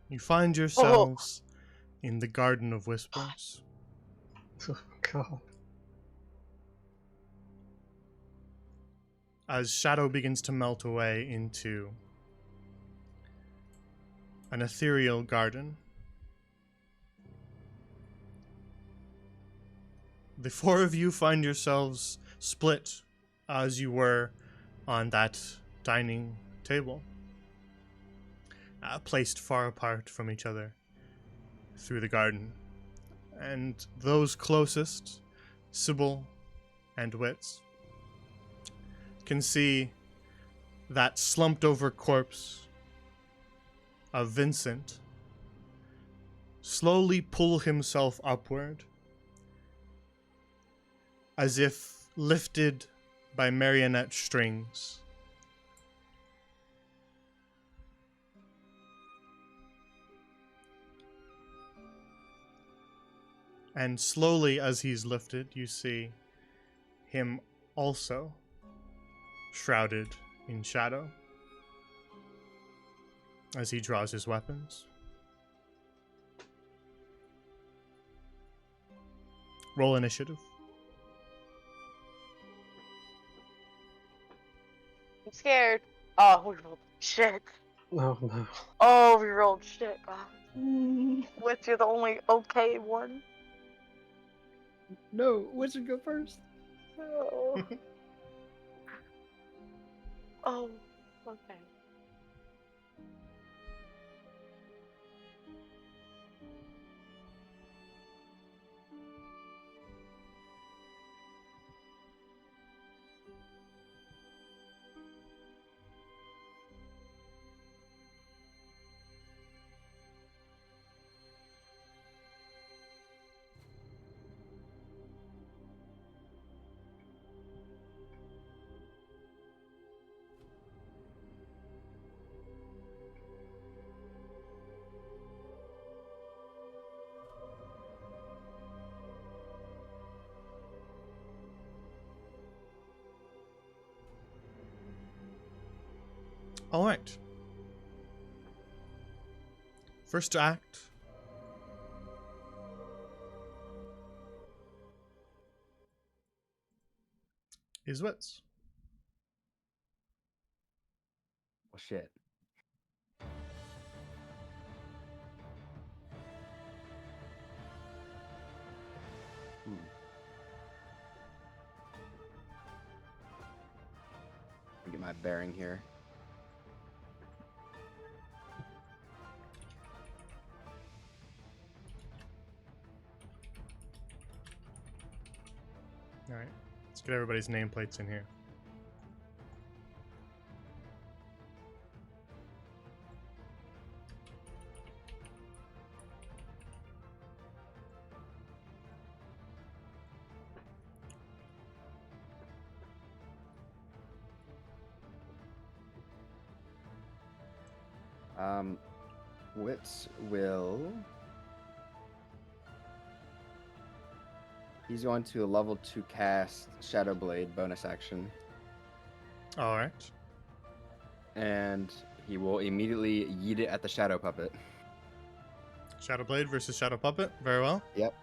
A: you find yourselves in the Garden of Whispers.
B: Oh, God.
A: As shadow begins to melt away into an ethereal garden, the four of you find yourselves split as you were on that dining table, placed far apart from each other through the garden. And those closest, Sybil and Wits, can see that slumped over corpse of Vincent slowly pull himself upward, as if lifted by marionette strings. And slowly, as he's lifted, you see him also shrouded in shadow as he draws his weapons. Roll initiative.
D: I'm scared. Oh, we rolled shit.
B: No, no.
D: Oh, we rolled shit. Oh,
E: Mm,
D: Witch, you're the only okay one.
C: No, Wizard go first.
D: Oh. Oh, okay.
A: All right. First act. Is Wits.
C: Well, shit. Let me get my bearing here.
A: All right. Let's get everybody's nameplates in here.
C: Wits will. He's going to a level 2 cast Shadow Blade bonus action,
A: All right.
C: and he will immediately yeet it at the Shadow Puppet.
A: Shadow Blade versus Shadow Puppet. Very well.
C: Yep.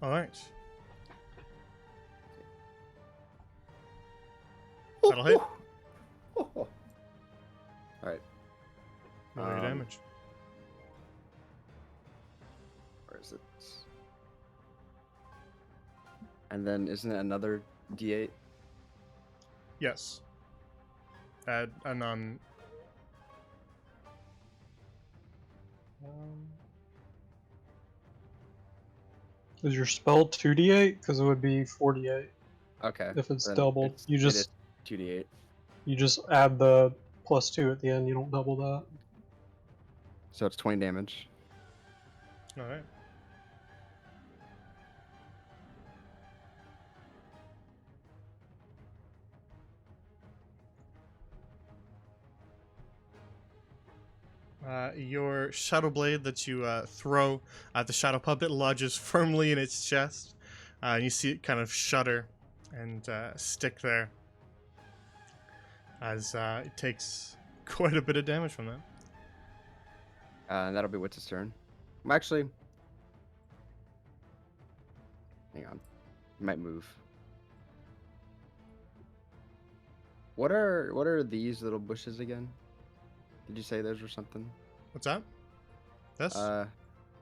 A: All right.
C: Ooh,
A: That'll hit.
C: ooh. Ooh, ooh. All right.
A: Roll your damage.
C: Where is it? And then isn't it another D8?
A: Yes. Add a non.
B: Is your spell 2d8? Because it would be 4d8
C: Okay.
B: if it's
C: then
B: doubled. You
C: it
B: just
C: is 2D8.
B: you just add the +2 at the end. You don't double that.
C: So it's 20 damage.
A: All right. Your shadow blade that you throw at the shadow puppet lodges firmly in its chest, And you see it kind of shudder and stick there as it takes quite a bit of damage from that.
C: And that'll be Witz's turn. Actually, hang on. He might move. What are these little bushes again? Did you say those or something?
A: What's that? This?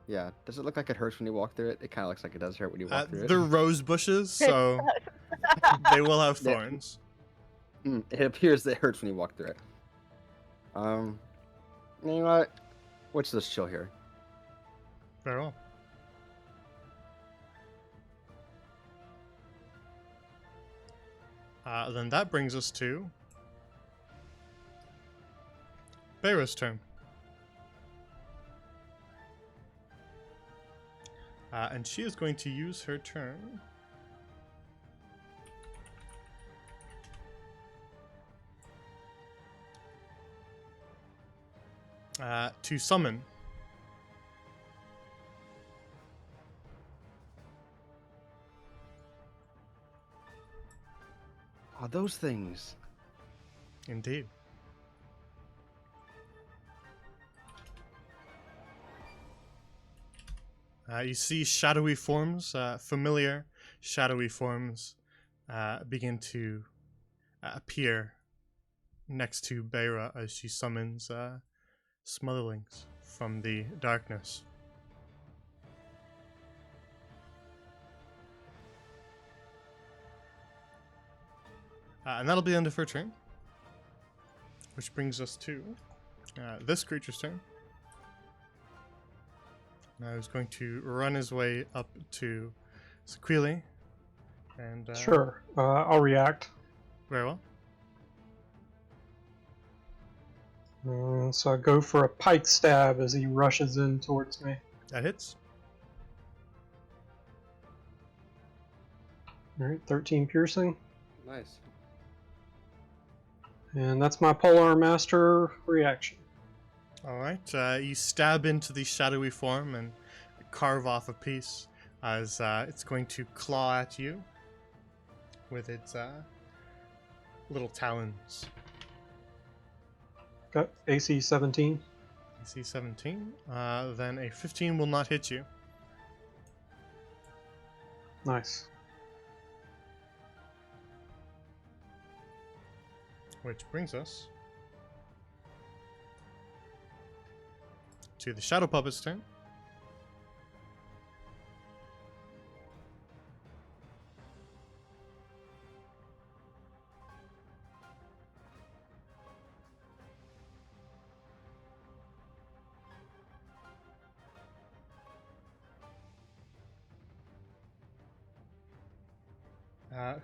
C: Yeah. Does it look like it hurts when you walk through it? It kind of looks like it does hurt when you walk through
A: they're
C: it.
A: rose bushes, so they will have
C: Yeah.
A: thorns.
C: It appears that it hurts when you walk through it. You know what? Let's just chill here.
A: Very well. Then that brings us to Beira's turn. And she is going to use her turn to summon
C: Oh, those things.
A: Indeed. You see shadowy forms, familiar shadowy forms, begin to appear next to Beira as she summons Smotherlings from the darkness. And that'll be the end of her turn. Which brings us to this creature's turn. Now he's going to run his way up to Sequili. And
B: Sure, I'll react.
A: Very well.
B: So I go for a pike stab as he rushes in towards me.
A: That hits.
B: Alright, 13 piercing.
C: Nice.
B: And that's my Polar Master reaction.
A: Alright, you stab into the shadowy form and carve off a piece as it's going to claw at you with its little talons.
B: Got AC 17.
A: AC 17. Then a 15 will not hit you.
B: Nice.
A: Which brings us to the Shadow Puppet's turn.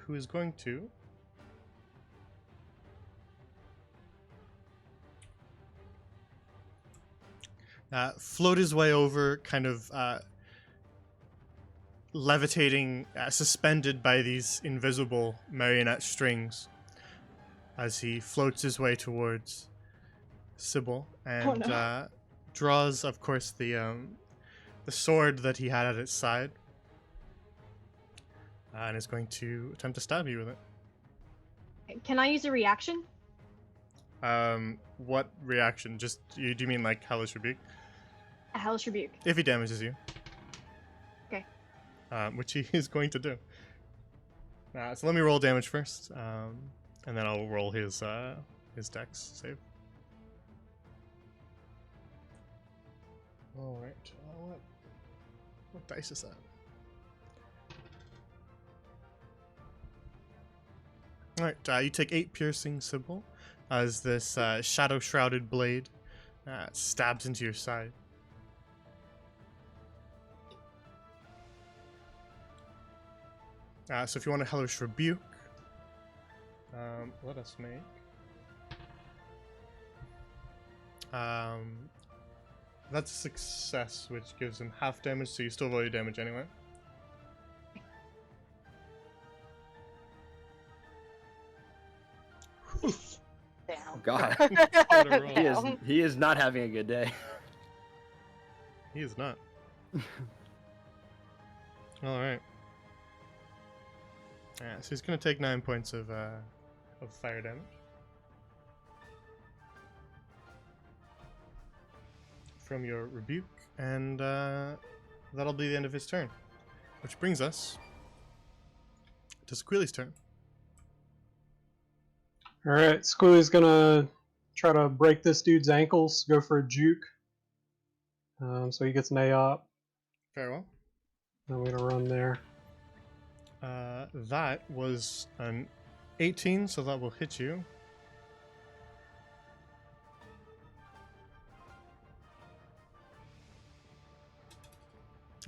A: Who is going to float his way over, kind of levitating, suspended by these invisible marionette strings, as he floats his way towards Sybil and
E: no.
A: draws, of course, the sword that he had at its side, and is going to attempt to stab you with it.
E: Can I use a reaction?
A: What reaction? Just do you mean like Hellish Rebuke?
E: A hellish rebuke.
A: If he damages you.
E: Okay.
A: Which he is going to do. So let me roll damage first, and then I'll roll his dex save. All right. What dice is that? All right. You take 8 piercing, Sybil, as this shadow-shrouded blade stabs into your side. So if you want a Hellish Rebuke, let us make. That's a success, which gives him half damage, so you still roll your damage anyway.
D: Damn.
C: Oh God.
A: What a roll.
C: He is not having a good day.
A: He is not. Alright. Yeah, so he's gonna take 9 points of fire damage. From your rebuke, and that'll be the end of his turn. Which brings us to Squealy's turn.
B: Alright, Squilly's gonna try to break this dude's ankles, go for a juke. So he gets an AOP.
A: Very well.
B: I'm gonna run there.
A: That was an 18, so that will hit you.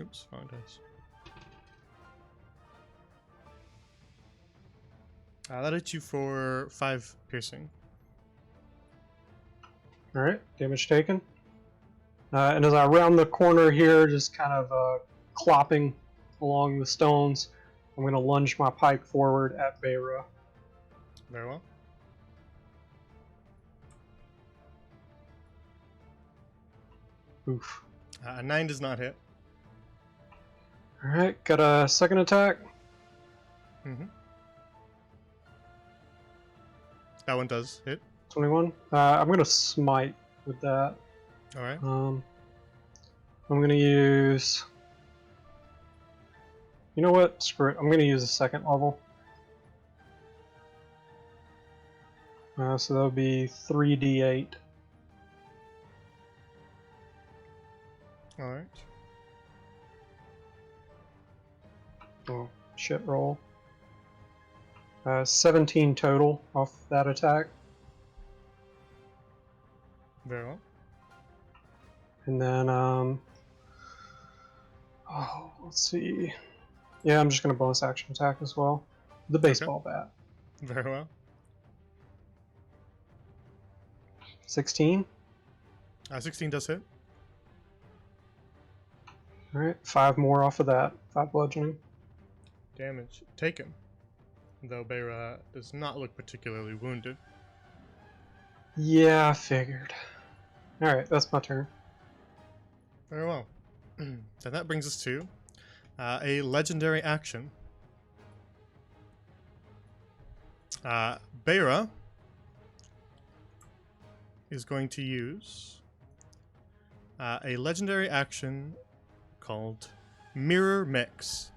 A: Oops, wrong dice. That hits you for 5 piercing.
B: Alright, damage taken. And as I round the corner here, just kind of clopping along the stones, I'm going to lunge my pike forward at Beira.
A: Very well.
B: Oof.
A: A 9 does not hit.
B: Alright, got a second attack.
A: Mm-hmm. That one does hit.
B: 21. I'm going to smite with that.
A: Alright.
B: I'm going to use... You know what? Screw it. I'm going to use a second level. So that'll be 3d8.
A: Alright.
B: Oh, shit roll. 17 total off that attack.
A: Very well.
B: And then, let's see. Yeah, I'm just going to bonus action attack as well. The baseball bat.
A: Very well.
B: 16.
A: 16 does hit.
B: Alright, 5 more off of that. 5 bludgeoning.
A: Damage taken. Though Beira does not look particularly wounded.
B: Yeah, I figured. Alright, that's my turn.
A: Very well. Then that brings us to a legendary action. Beira is going to use a legendary action called Mirror Mix.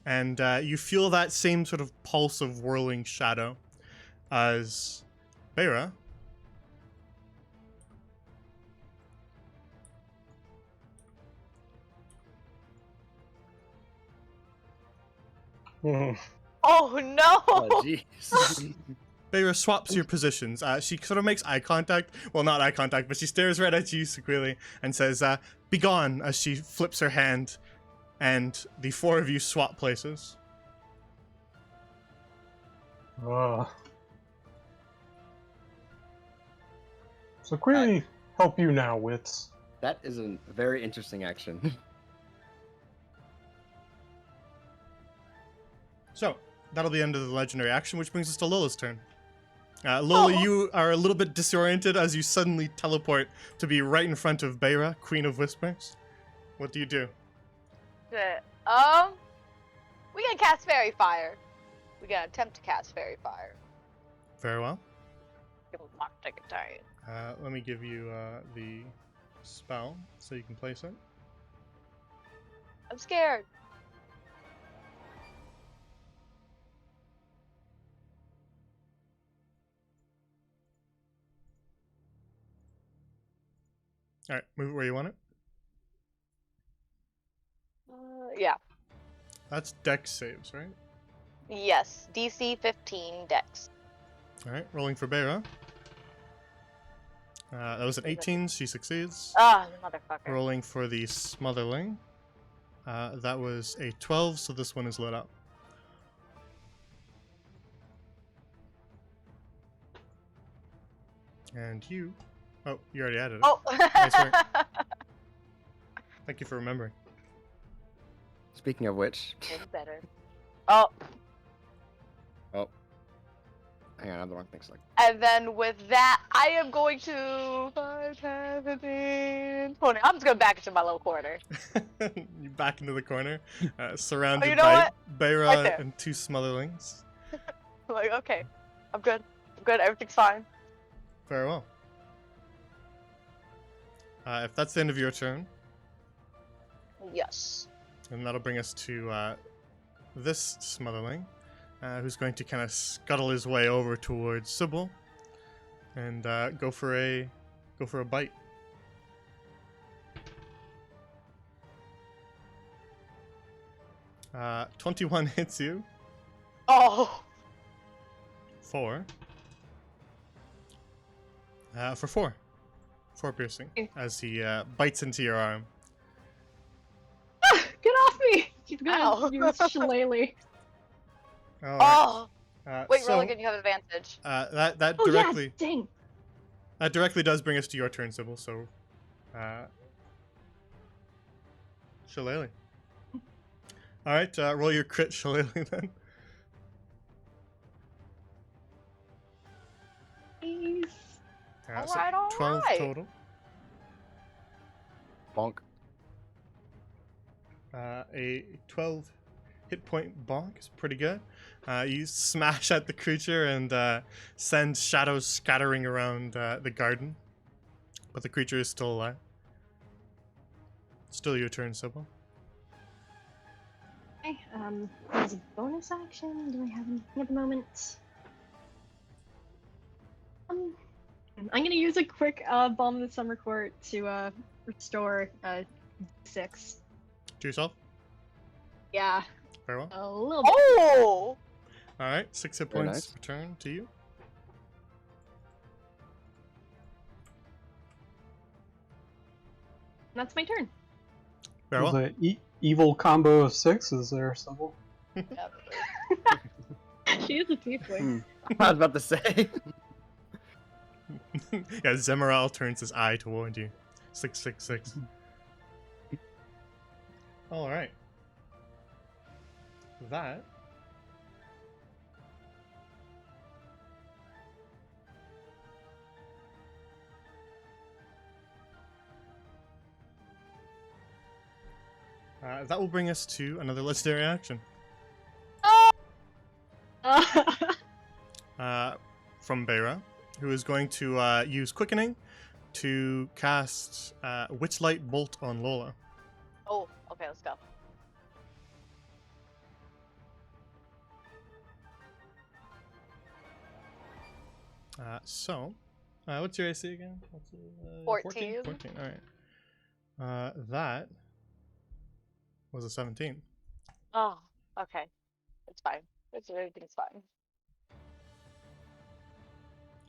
A: And you feel that same sort of pulse of whirling shadow as Beira
B: Hmm.
D: Oh no!
C: Oh, jeez.
A: Beira swaps your positions. She sort of makes eye contact. Well, not eye contact, but she stares right at you, Sequili, and says, "Begone," as she flips her hand, and the 4 of you swap places.
B: So quickly help you now, Wits.
C: That is a very interesting action.
A: So, that'll be the end of the legendary action, which brings us to Lola's turn. Lola, you are a little bit disoriented as you suddenly teleport to be right in front of Beira, Queen of Whispers. What do you do?
D: Shit. We gotta cast Fairy Fire. We gotta attempt to cast Fairy Fire.
A: Very well.
D: Give him one second time.
A: Let me give you the spell so you can place it.
D: I'm scared.
A: All right, move it where you want it.
D: Yeah.
A: That's Dex saves, right?
D: Yes. DC 15 Dex.
A: All right, rolling for Beira. That was an 18. She succeeds.
D: Ah, motherfucker.
A: Rolling for the Smotherling. That was a 12, so this one is lit up. And you... Oh, you already added it.
D: Oh.
A: Nice work. Thank you for remembering.
C: Speaking of which,
D: It's better. Oh.
C: oh, Hang on, I have the wrong thing selected.
D: And then with that, I am going to 5, 10, 15, 20. I'm just gonna back into my little corner.
A: You back into the corner, surrounded
D: Oh, you know
A: by
D: what?
A: Beira
D: Right there.
A: and 2 smotherlings.
D: I'm like, okay, I'm good. I'm good. Everything's fine.
A: Very well. If that's the end of your turn,
D: Yes.
A: then that'll bring us to this smotherling, who's going to kind of scuttle his way over towards Sybil and go for a bite. Uh, 21 hits you
D: Oh.
A: for 4 piercing as he bites into your arm.
E: Get off me! She's
D: Ow.
E: gonna use Shillelagh.
A: All right.
D: Oh. Wait,
A: so,
D: Rolligan, you have advantage.
A: that
E: Oh
A: directly
E: yeah, dang.
A: that directly does bring us to your turn, Sybil. So, Shillelagh. All right, roll your crit, Shillelagh, then.
E: Please.
D: Alright,
A: 12
D: alright.
A: total.
C: Bonk.
A: A 12 hit point bonk is pretty good. You smash at the creature and send shadows scattering around the garden, but the creature is still alive. Still your turn, Sybil.
E: Okay, as a bonus action, do I have anything at the moment? I'm gonna use a quick Balm of the Summer Court to restore 6.
A: To yourself.
E: Yeah,
A: Very well.
E: a little bit.
D: Oh.
A: All right, 6 hit
C: Very
A: points
C: nice.
A: return to you.
E: That's my turn.
A: Very well.
B: The evil combo of 6 is there, Sybil?
D: Yep.
E: She is a tiefling.
C: I was about to say.
A: Yeah, Zemaral turns his eye toward you. 666. All right. That. That will bring us to another legendary action. From Beira, who is going to use Quickening to cast Witchlight Bolt on Lola.
D: Oh, okay, let's go.
A: What's your AC again? What's it,
D: 14.
A: 14, alright. That was a 17.
D: Oh, okay. It's fine. Everything's fine.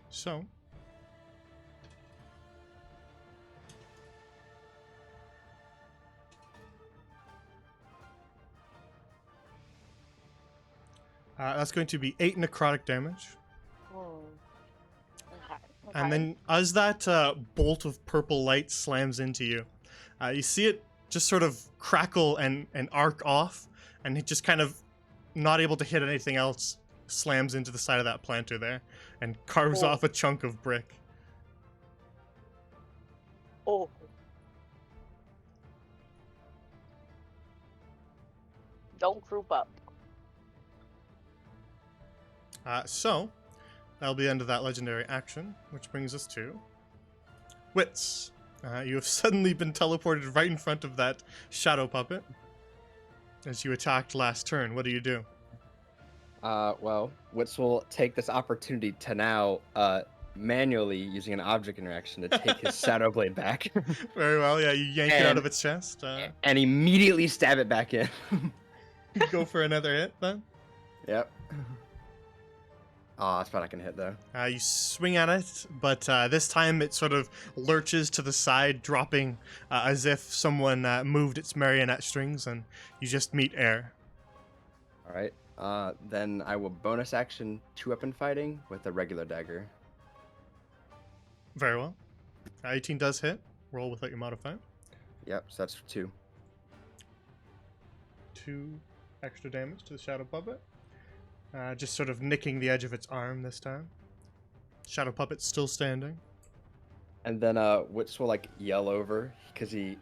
A: So, that's going to be 8 necrotic damage.
D: Hmm. Okay.
A: And then, as that bolt of purple light slams into you, you see it just sort of crackle and arc off, and it just kind of, not able to hit anything else, slams into the side of that planter there, and carves
D: Oh.
A: off a chunk of brick.
D: Oh. Don't group up.
A: So, that'll be the end of that legendary action, which brings us to Wits. You have suddenly been teleported right in front of that shadow puppet as you attacked last turn. What do you do?
C: Well, Wits will take this opportunity to now manually, using an object interaction, to take his Shadow Blade back
A: Very well, yeah, you yank it out
C: And-
A: of its chest.
C: and immediately stab it back in.
A: Go for another hit then.
C: Yep. Oh, that's not I can hit though.
A: You swing at it, but this time it sort of lurches to the side, dropping as if someone moved its marionette strings, and you just meet air.
C: All right. Then I will bonus action 2-weapon fighting with a regular dagger.
A: Very well. 18 does hit. Roll without your modifier.
C: Yep. So that's 2.
A: 2 extra damage to the shadow puppet. just sort of nicking the edge of its arm this time. Shadow puppet still standing.
C: And then Witz will like yell over because he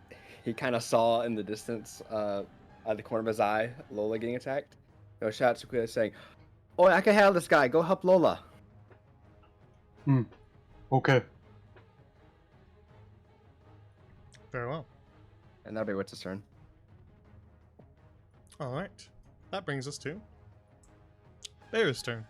C: kind of saw in the distance at the corner of his eye Lola getting attacked. He'll shout to Sequila saying, "Oh, I can handle this guy. Go help Lola."
B: Okay.
A: Very well.
C: And that'll be Witz's turn.
A: All right. That brings us to Bear's turn.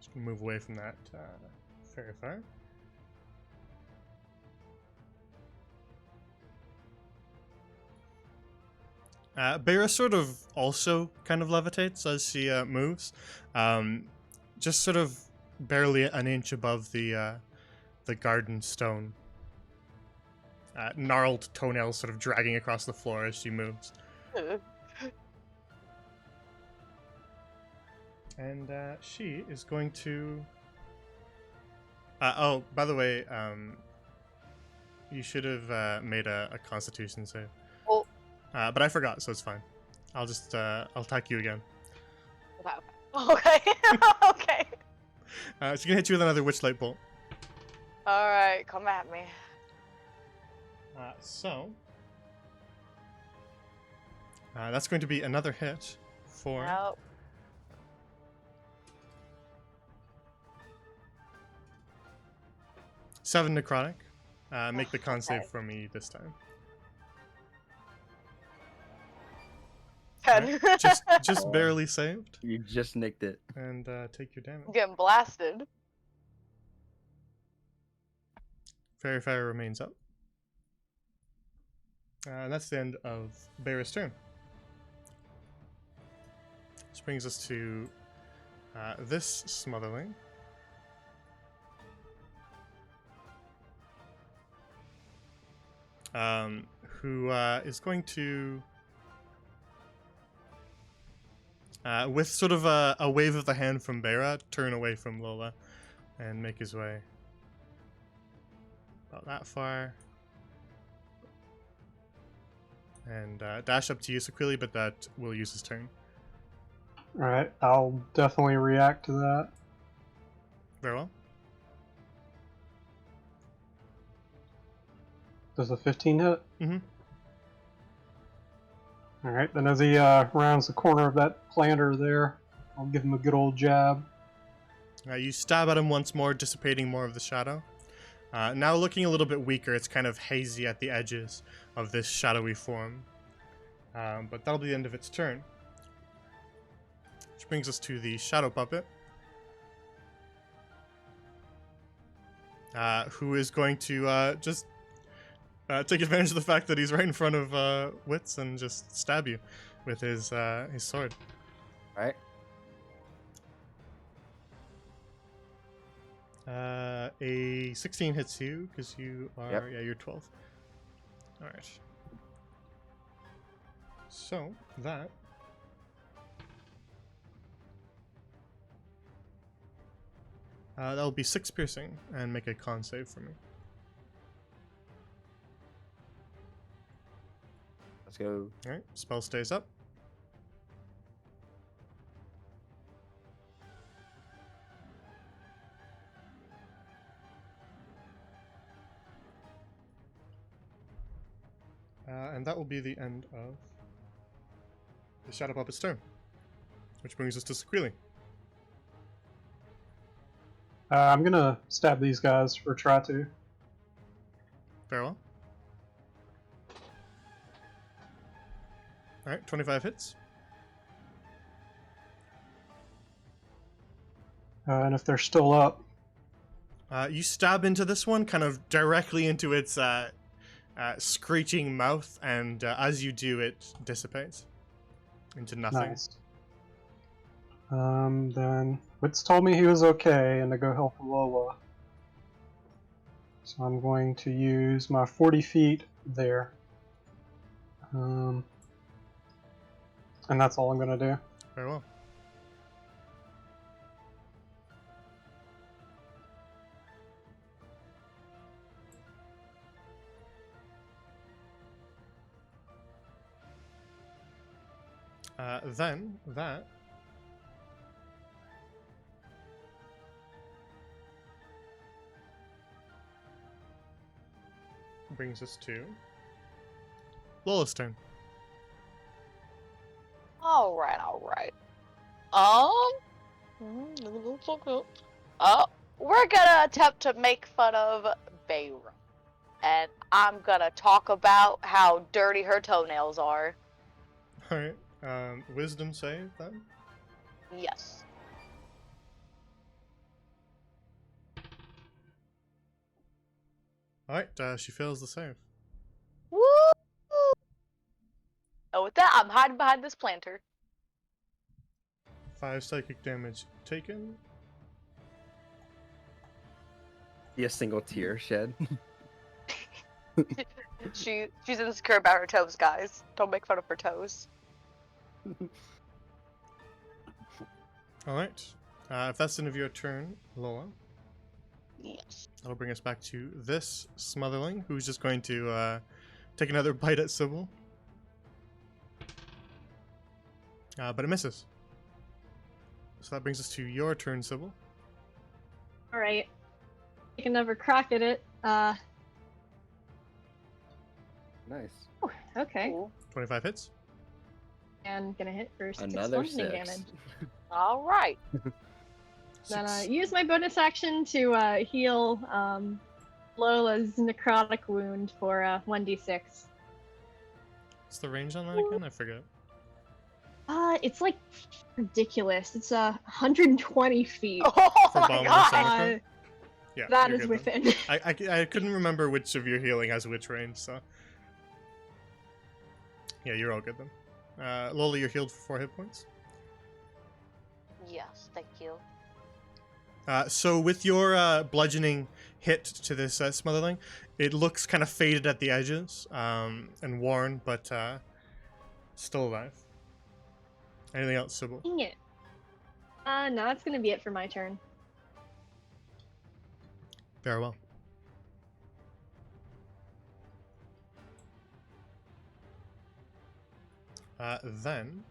A: Just gonna move away from that fairy fire. Beira sort of also kind of levitates as she moves, just sort of barely an inch above the garden stone. Gnarled toenails sort of dragging across the floor as she moves. And she is going to... oh, by the way, you should have made a Constitution save.
D: Oh.
A: But I forgot, so it's fine. I'll just, I'll attack you again.
D: Okay. Okay.
A: She's gonna hit you with another Witchlight Bolt.
D: Alright, come at me.
A: That's going to be another hit for...
D: Nope.
A: 7 necrotic. Make the con
D: Okay.
A: save for me this time.
D: 10.
A: Alright, just barely saved.
C: You just nicked it.
A: And take your damage.
D: I'm getting blasted.
A: Fairy Fire remains up. And that's the end of Bear's turn. Which brings us to this Smotherling. Who is going to, with sort of a wave of the hand from Beira, turn away from Lola and make his way about that far. And dash up to you, Sequili, but that will use his turn.
B: Alright, I'll definitely react to that.
A: Very well.
B: Does the 15 hit?
A: Mm-hmm.
B: Alright, then as he rounds the corner of that planter there, I'll give him a good old jab.
A: You stab at him once more, dissipating more of the shadow. Now looking a little bit weaker, it's kind of hazy at the edges of this shadowy form. But that'll be the end of its turn. Which brings us to the shadow puppet. Who is going to just take advantage of the fact that he's right in front of Witz and just stab you with his sword.
C: Right?
A: A 16 hits you because you are
C: Yep.
A: yeah, you're 12. All right. So that that'll be 6 piercing and make a con save for me.
C: Let's go.
A: All right, spell stays up. And that will be the end of the Shadow Puppet's turn. Which brings us to Sequili.
B: I'm gonna stab these guys, or try to.
A: Very well. Alright, 25 hits.
B: And if they're still up,
A: You stab into this one, kind of directly into its screeching mouth, and as you do, it dissipates into nothing.
B: nice. Then Witz told me he was okay and to go help Lola. So I'm going to use my 40 feet there. And that's all I'm gonna do.
A: Very well. Then that brings us to Lola's turn.
D: All right, all right. We're gonna attempt to make fun of Bayra, and I'm gonna talk about how dirty her toenails are.
A: All right. Wisdom save then.
D: Yes.
A: All right. She fails the save.
D: Woo! And with that, I'm hiding behind this planter.
A: 5 psychic damage taken.
C: Be a single tear shed.
D: She's insecure about her toes, guys. Don't make fun of her toes.
A: All right. If that's the end of your turn, Lola,
D: Yes.
A: that'll bring us back to this Smotherling, who's just going to take another bite at Sybil. But it misses. So that brings us to your turn, Sybil.
E: All right. Take another crack at it.
C: Nice.
E: Okay.
D: Ooh.
A: 25 hits.
E: And gonna hit for 6
C: Another
E: bludgeoning
C: 6.
E: damage.
D: All right.
E: Then
A: Six.
E: use my bonus action to heal Lola's necrotic wound for 1d6.
A: What's the range on that again? I forget.
E: It's like ridiculous. It's 120 feet.
D: Oh
A: For
D: my
A: Bomb
D: god.
A: Sonic?
E: Uh,
A: Yeah.
E: that
A: you're
E: is
A: good then.
E: within.
A: I couldn't remember which of your healing has which range, so. Yeah, you're all good then. Lola, you're healed for 4 hit points.
D: Yes, thank you.
A: So with your bludgeoning hit to this Smotherling, it looks kind of faded at the edges and worn, but still alive. Anything else, Sybil?
E: Dang it. No, that's gonna be it for my turn.
A: Very well. Then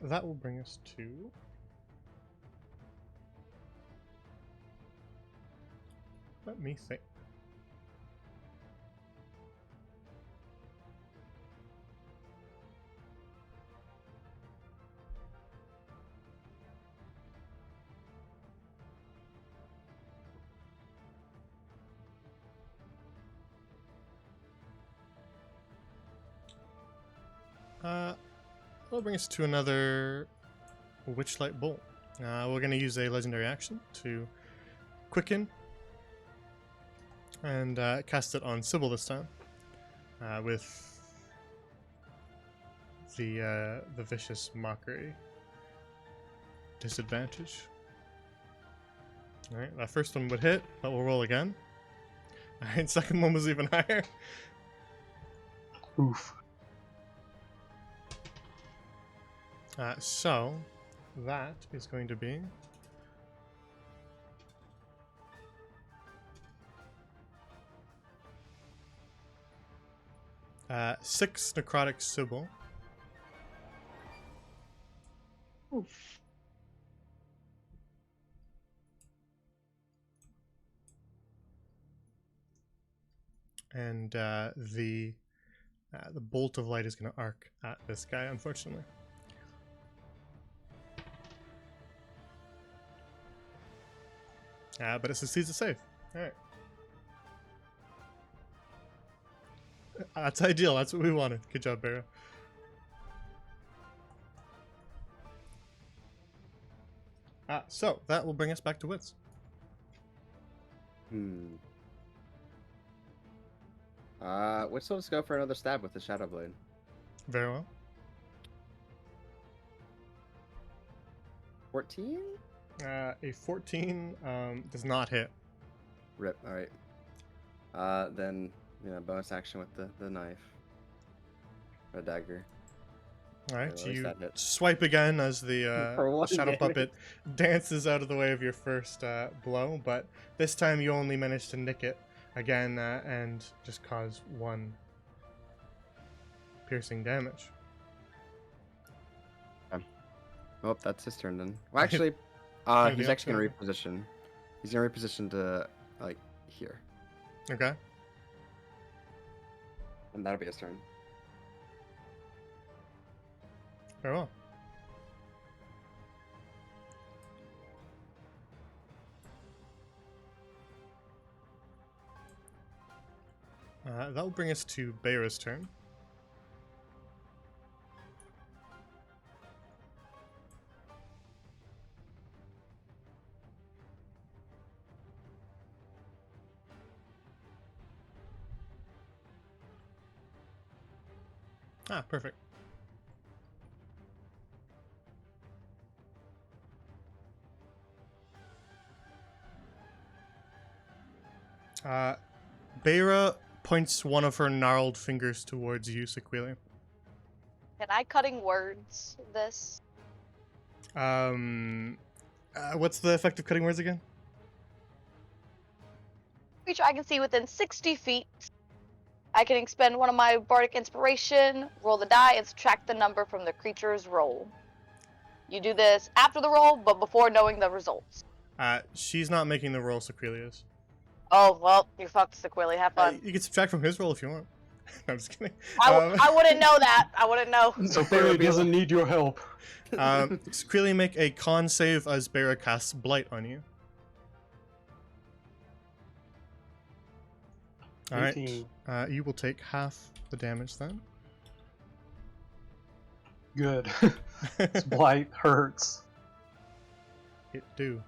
A: that will bring us to let me think. That'll bring us to another Witchlight Bolt. We're going to use a legendary action to quicken and cast it on Sybil this time with the Vicious Mockery disadvantage. Alright, that first one would hit, but we'll roll again. Alright, second one was even higher.
B: Oof.
A: So, that is going to be 6 necrotic Sybil.
E: Oof.
A: And the bolt of light is going to arc at this guy, unfortunately. But it succeeds to save. Alright. That's ideal. That's what we wanted. Good job, Barrow. So, that will bring us back to Wits.
C: Let's just go for another stab with the Shadow Blade.
A: Very well.
C: 14?
A: A 14 does not hit.
C: Rip. All right. Then bonus action with the knife, or dagger.
A: All right,
C: at least
A: you
C: that hits.
A: swipe again as the
C: For one
A: shadow
C: damage.
A: puppet dances out of the way of your first blow, but this time you only manage to nick it again and just cause 1 piercing damage.
C: Oh, that's his turn then. Well, actually,
A: Maybe
C: he's
A: I'll
C: actually gonna
A: turn.
C: reposition. He's gonna reposition to like here,
A: Okay.
C: and that'll be his turn.
A: Very well. That will bring us to Beira's turn. Ah, perfect. Beira points one of her gnarled fingers towards you, Sequili.
D: Can I cutting words this?
A: What's the effect of cutting words again?
D: Creature I can see within 60 feet. I can expend one of my bardic inspiration, roll the die, and subtract the number from the creature's roll. You do this after the roll, but before knowing the results.
A: She's not making the roll, Sequili is.
D: Oh, well, you fucked Sequili. Have fun.
A: You can subtract from his roll if you want. No, I'm just kidding.
D: I wouldn't know that. I wouldn't know.
B: So Fairy doesn't need your help.
A: Sequili, make a con save as Beira casts Blight on you. Alright.
B: 18.
A: You will take half the damage then.
B: Good. This blight hurts.
A: It do.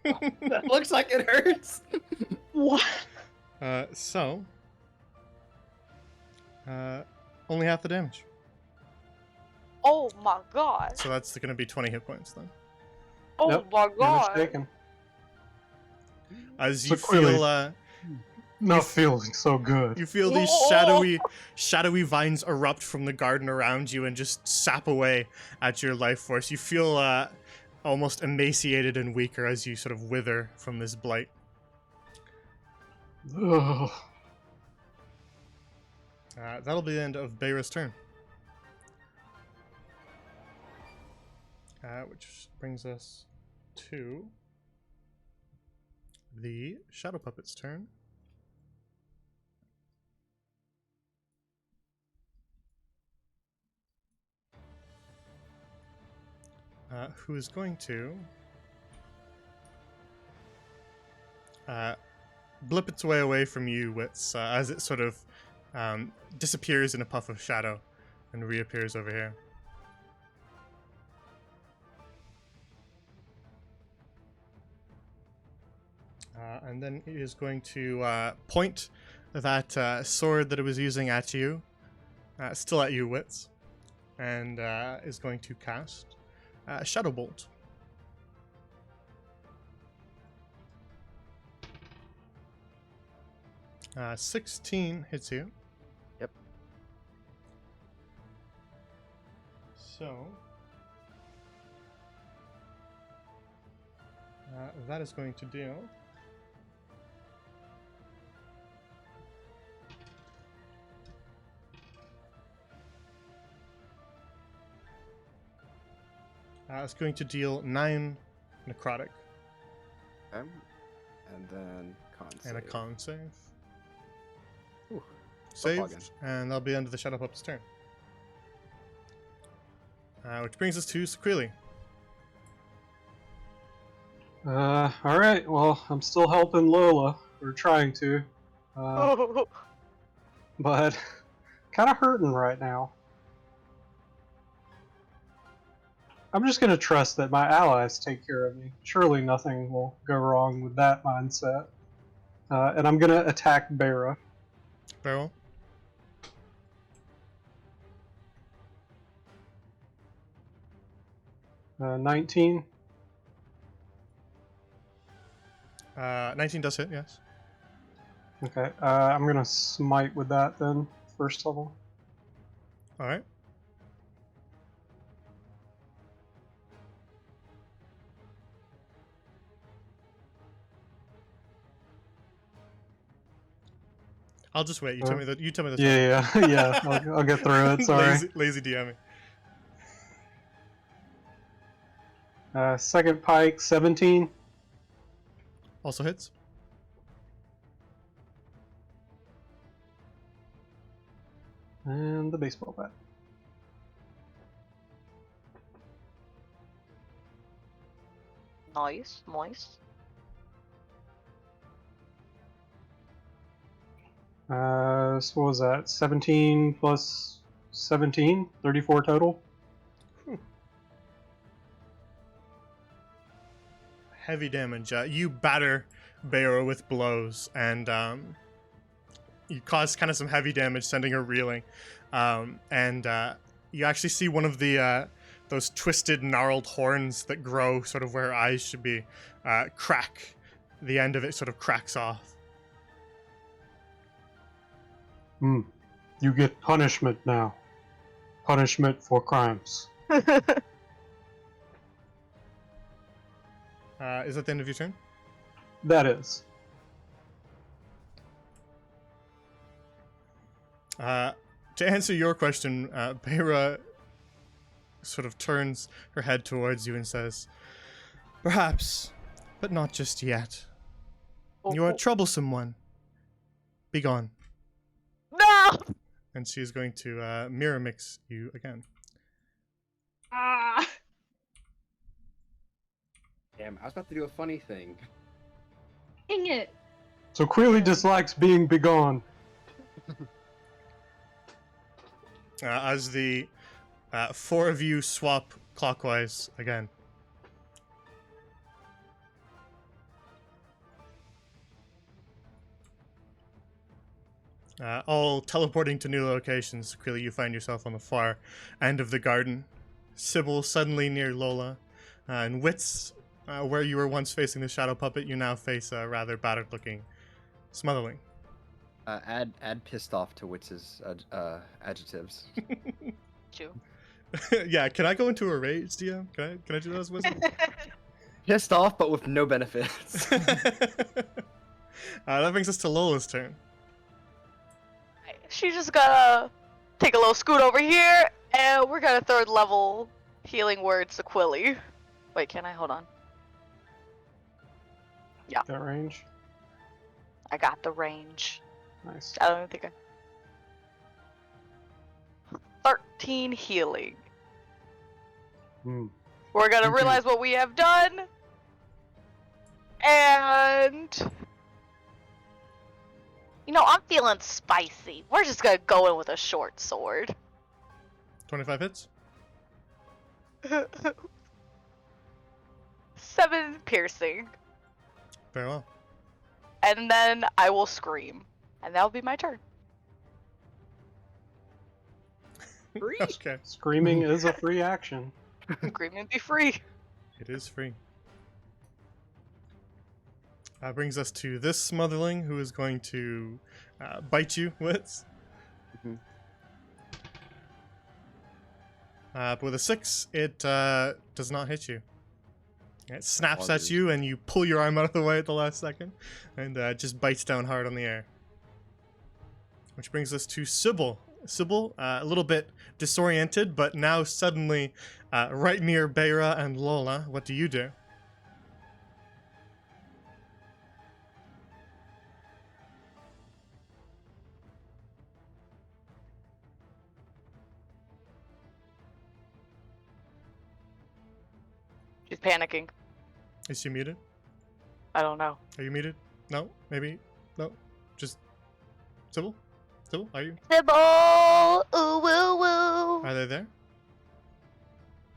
C: That looks like it hurts.
E: What?
A: So, only half the damage.
D: Oh my god.
A: So that's going to be 20 hit points then.
D: Oh
B: Yep,
D: my
B: Damage
D: god.
B: taken.
A: As you
B: Sequili.
A: feel,
B: Not feeling so good.
A: you feel these shadowy vines erupt from the garden around you and just sap away at your life force. You feel almost emaciated and weaker as you sort of wither from this blight.
B: Ugh.
A: That'll be the end of Beira's turn. Which brings us to the Shadow Puppet's turn. Who is going to blip its way away from you, Wits, as it sort of disappears in a puff of shadow and reappears over here. And then it is going to point that sword that it was using at you, still at you, Wits, and is going to cast Shadow Bolt. 16 hits you.
C: Yep.
A: So that is going to deal 9 necrotic
C: Okay. And then con
A: and a
C: save.
A: con save.
C: Ooh,
A: Saved,
C: again.
A: and that'll be the end of the Shadow Puppet's turn. Which brings us to Sequili.
B: Alright, well, I'm still helping Lola, or trying to. But kind of hurting right now. I'm just gonna trust that my allies take care of me. Surely nothing will go wrong with that mindset. And I'm gonna attack Bera.
A: Barrel.
B: 19.
A: 19 does hit, yes.
B: Okay. I'm gonna smite with that then. First level.
A: Alright. I'll just wait. You tell me the. You tell me the.
B: Yeah, yeah. I'll get through it. Sorry.
A: lazy DMing.
B: Second pike, 17.
A: Also hits.
B: And the baseball bat.
D: Nice, nice.
B: So what was that? 17 plus 17? 34 total?
A: Heavy damage. You batter Beira with blows, and you cause kind of some heavy damage, sending her reeling. And you actually see one of the those twisted, gnarled horns that grow sort of where her eyes should be crack. The end of it sort of cracks off.
B: You get punishment now. Punishment for crimes.
A: Is that the end of your turn?
B: That is.
A: To answer your question, Beira sort of turns her head towards you and says, "Perhaps, but not just yet. You are a troublesome one. Be gone."
D: No!
A: And she is going to mirror mix you again.
E: Ah!
C: Damn, I was about to do a funny thing.
E: Dang it!
B: So Queely dislikes being begone.
A: As the four of you swap clockwise again. All teleporting to new locations. Clearly, you find yourself on the far end of the garden. Sybil suddenly near Lola. And Wits, where you were once facing the shadow puppet, you now face a rather battered-looking Smotherling.
C: Add pissed off to Witz's adjectives.
D: Chew.
A: Yeah, can I go into a rage, DM? Can I do those wisdom?
C: Pissed off, but with no benefits.
A: That brings us to Lola's turn.
D: She's just gonna take a little scoot over here, and we're gonna third level healing word Sequilly. Wait, can I? Hold on.
B: That range.
D: I got the range.
B: Nice.
D: I don't even think I... 13 healing.
B: Hmm.
D: We're gonna
B: Okay.
D: realize what we have done. And... You know, I'm feeling spicy. We're just gonna go in with a short sword.
A: 25 hits.
D: 7 piercing.
A: Very well.
D: And then I will scream. And that'll be my turn.
A: Okay.
B: Screaming is a free action.
D: Scream and be free.
A: It is free. That brings us to this Smotherling, who is going to bite you, Wits.
C: Mhm.
A: But with a 6, it does not hit you. It snaps at
C: Apologies.
A: you, and you pull your arm out of the way at the last second, and just bites down hard on the air. Which brings us to Sybil. Sybil, a little bit disoriented, but now suddenly right near Beira and Lola. What do you do?
D: She's panicking.
A: Is she muted?
D: I don't know.
A: Are you muted? No? Maybe? No? Just... Sybil? Sybil, are you?
D: Sybil! Ooh, woo, woo!
A: Are they there?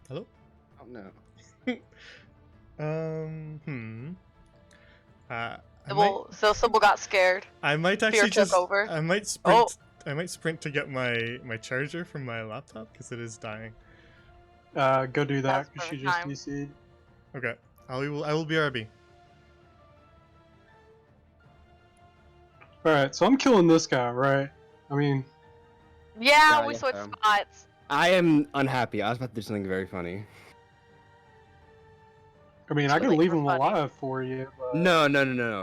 A: Hello?
C: Oh no.
D: Sybil got scared.
A: I might
D: Fear
A: actually
D: took
A: just.
D: over.
A: I might sprint.
D: Oh.
A: I might sprint to get my charger from my laptop because it is dying.
B: Go do that
D: That's
B: because she
D: perfect
B: just
D: time.
B: DC'd.
A: Okay. I will BRB.
B: Alright, so I'm killing this guy, right? I mean,
D: Yeah,
C: Yeah,
D: we
C: yes,
D: switched
C: ma'am.
D: spots.
C: I am unhappy. I was about to do something very funny.
B: I can
D: Something
B: leave
D: for
B: him
D: funny.
B: alive for you, but...
C: No.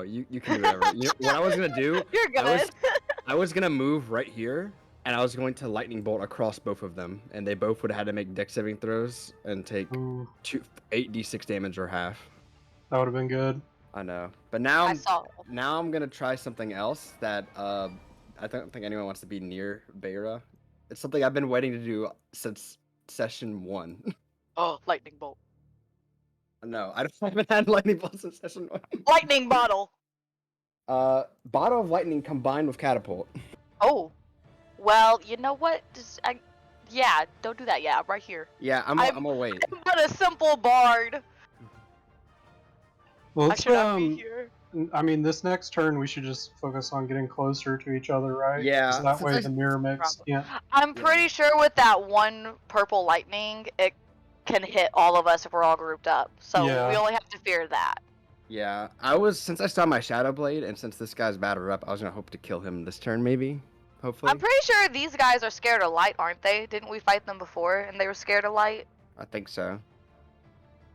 C: You can do whatever. What I was gonna do?
D: You're good.
C: I was gonna move right here, and I was going to lightning bolt across both of them, and they both would have had to make dex saving throws and take
B: Ooh,
C: 8d6 damage or half.
B: that would have been good.
C: I know, but now
D: I saw.
C: now I'm gonna try something else that I don't think anyone wants to be near Beira. It's something I've been waiting to do since session 1.
D: Oh, lightning bolt.
C: No, I haven't had lightning bolts since session 1.
D: Lightning bottle.
C: Bottle of lightning combined with catapult.
D: Oh. Well, you know what? Yeah, don't do that. Yeah, right here.
C: Yeah, I'm gonna wait.
D: I'm but a simple bard.
B: Well,
D: I
B: let's,
D: should not be here.
B: I mean, this next turn we should just focus on getting closer to each other, right?
C: Yeah,
B: 'Cause that
C: since
B: way
C: I-
B: the mirror mix
D: Probably.
B: can't...
D: I'm pretty sure with that one purple lightning, it can hit all of us if we're all grouped up. So
B: Yeah.
D: we only have to fear that.
C: Yeah, since I saw my Shadow Blade, and since this guy's battered up, I was gonna hope to kill him this turn, maybe. Hopefully.
D: I'm pretty sure these guys are scared of light, aren't they? Didn't we fight them before and they were scared of light?
C: I think so.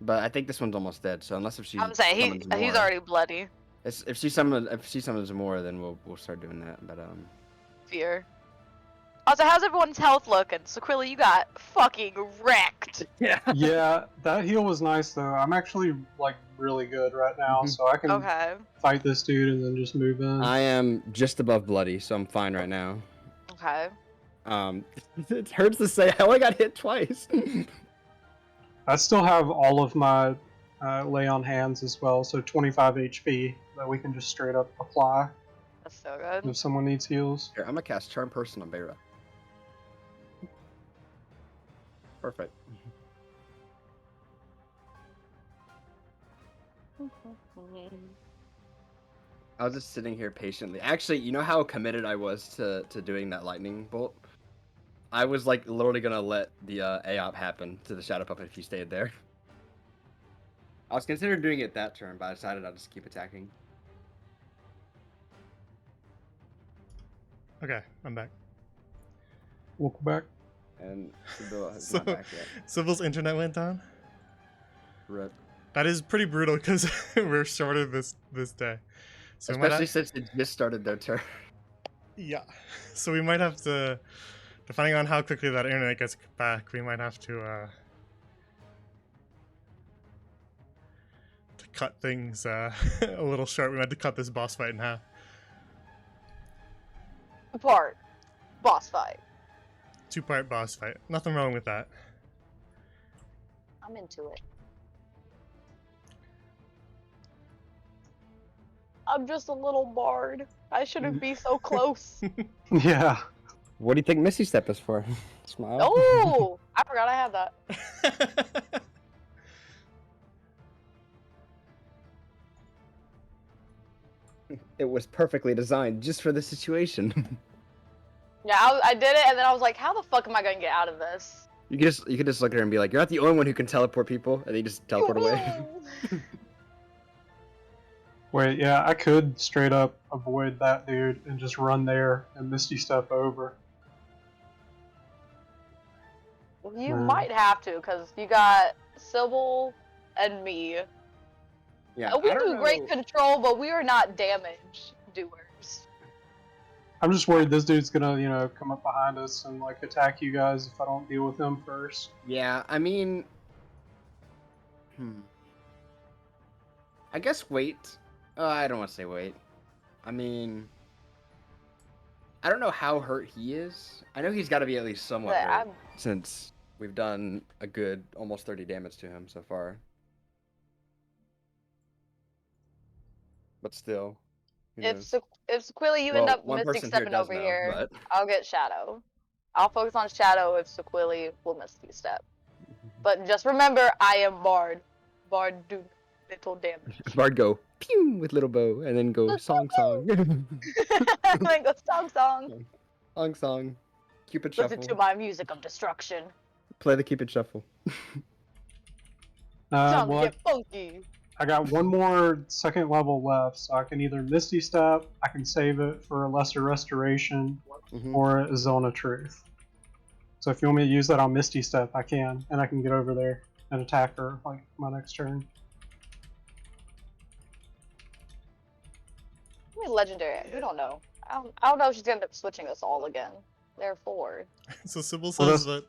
C: But I think this one's almost dead, so unless if she
D: I'm saying
C: summons
D: he's
C: more-
D: already bloody.
C: if she summons more, then we'll start doing that. But
D: Fear. Also, how's everyone's health looking? Sequilla, you got fucking wrecked.
C: yeah.
B: Yeah, that heal was nice, though. I'm actually, like, really good right now,
C: Mhm.
B: so I can
D: Okay.
B: fight this dude and then just move in.
C: I am just above bloody, so I'm fine right now.
D: Okay.
C: It hurts to say I only got hit twice.
B: I still have all of my lay on hands as well, so 25 HP that we can just straight up apply
D: That's so good.
B: if someone needs heals.
C: Here, I'm gonna cast Charm Person on Beira. Perfect. I was just sitting here patiently. Actually, you know how committed I was to doing that lightning bolt? I was like literally gonna let the AOP happen to the Shadow Puppet if he stayed there. I was considering doing it that turn, but I decided I'll just keep attacking.
A: Okay, I'm back.
B: Welcome back.
C: And Sybil is
A: So-
C: not back yet.
A: Sybil's internet went down.
C: Rip.
A: That is pretty brutal because we're shorter this day. So we might
C: Especially
A: have,
C: since it just started their turn.
A: yeah. So we might have to, depending on how quickly that internet gets back, we might have to cut things a little short. We might have to cut this boss fight in half.
D: Part. Boss fight.
A: 2-part boss fight. Nothing wrong with that.
D: I'm into it. I'm just a little bard. I shouldn't be so close.
B: Yeah.
C: What do you think Misty Step is for? Smile.
D: Oh, I forgot I have that.
C: It was perfectly designed just for this situation.
D: Yeah, I did it, and then I was like, how the fuck am I gonna get out of this?
C: You could just look at her and be like, "You're not the only one who can teleport people," and then you just teleport away.
B: Wait, yeah, I could straight up avoid that dude and just run there and Misty Step over.
D: You
B: Hmm.
D: might have to, because you got Sybil and me.
C: Yeah,
D: We
C: I don't
D: do great
C: know-
D: control, but we are not damage doers.
B: I'm just worried this dude's gonna, come up behind us and, like, attack you guys if I don't deal with him first.
C: Yeah, I mean, I guess wait. I don't want to say wait. I mean, I don't know how hurt he is. I know he's got to be at least somewhat
D: But
C: hurt
D: I'm,
C: since we've done a good almost 30 damage to him so far. But still, who knows?
D: if Sequilla, you
C: Well,
D: end up
C: one
D: Mystic
C: person
D: stepping
C: does
D: over
C: know,
D: here,
C: but-
D: I'll get Shadow. I'll focus on Shadow if Sequilla will Misty Step. But just remember, I am Bard. Bard do little damage.
C: Bard go. pew with little bow, and then go song song.
D: And then go song song.
C: Song song. Cupid
D: Listen
C: shuffle.
D: to my music of destruction.
C: Play the Cupid shuffle.
D: Time
B: Well,
D: to get funky.
B: I got one more second level left, so I can either Misty Step, I can save it for a lesser restoration,
C: Mhm.
B: or a Zone of Truth. So if you want me to use that on Misty Step, I can, and I can get over there and attack her like my next turn.
D: I mean, legendary. We don't know. I don't know if she's gonna end up switching us all again. Therefore,
A: So Sybil
B: Well,
A: says that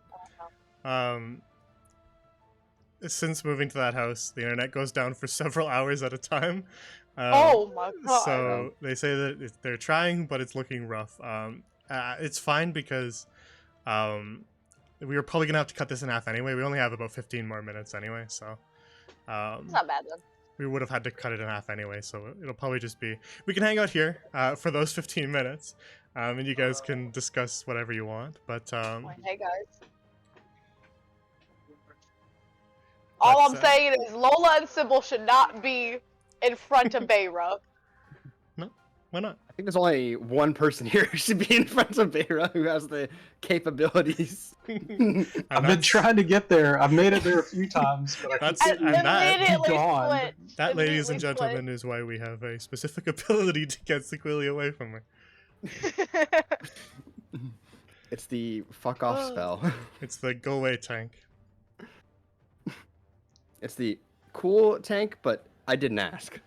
A: since moving to that house, the internet goes down for several hours at a time.
D: oh my god.
A: So they say that they're trying, but it's looking rough. It's fine because we were probably gonna have to cut this in half anyway. We only have about 15 more minutes anyway, so
D: It's not bad then.
A: we would have had to cut it in half anyway. So it'll probably just be we can hang out here for those 15 minutes, and you guys can discuss whatever you want. But
D: Hey guys. All I'm
A: That's, uh,
D: saying is Lola and Sybil should not be in front of Beira.
A: why not?
C: I think there's only one person here who should be in front of Beira who has the capabilities.
A: And
B: I've been
A: that's-
B: trying to get there. I've made it there a few times, but I
A: That's-
B: keep
A: and
B: getting
A: that-
D: Immediately
B: gone.
D: switch.
A: That, ladies and
D: Immediately
A: gentlemen, is why we have a specific ability to get Sequelia away from her.
D: switch.
C: It's the fuck off
D: Oh.
C: spell.
A: It's the go away tank.
C: It's the cool tank, but I didn't ask.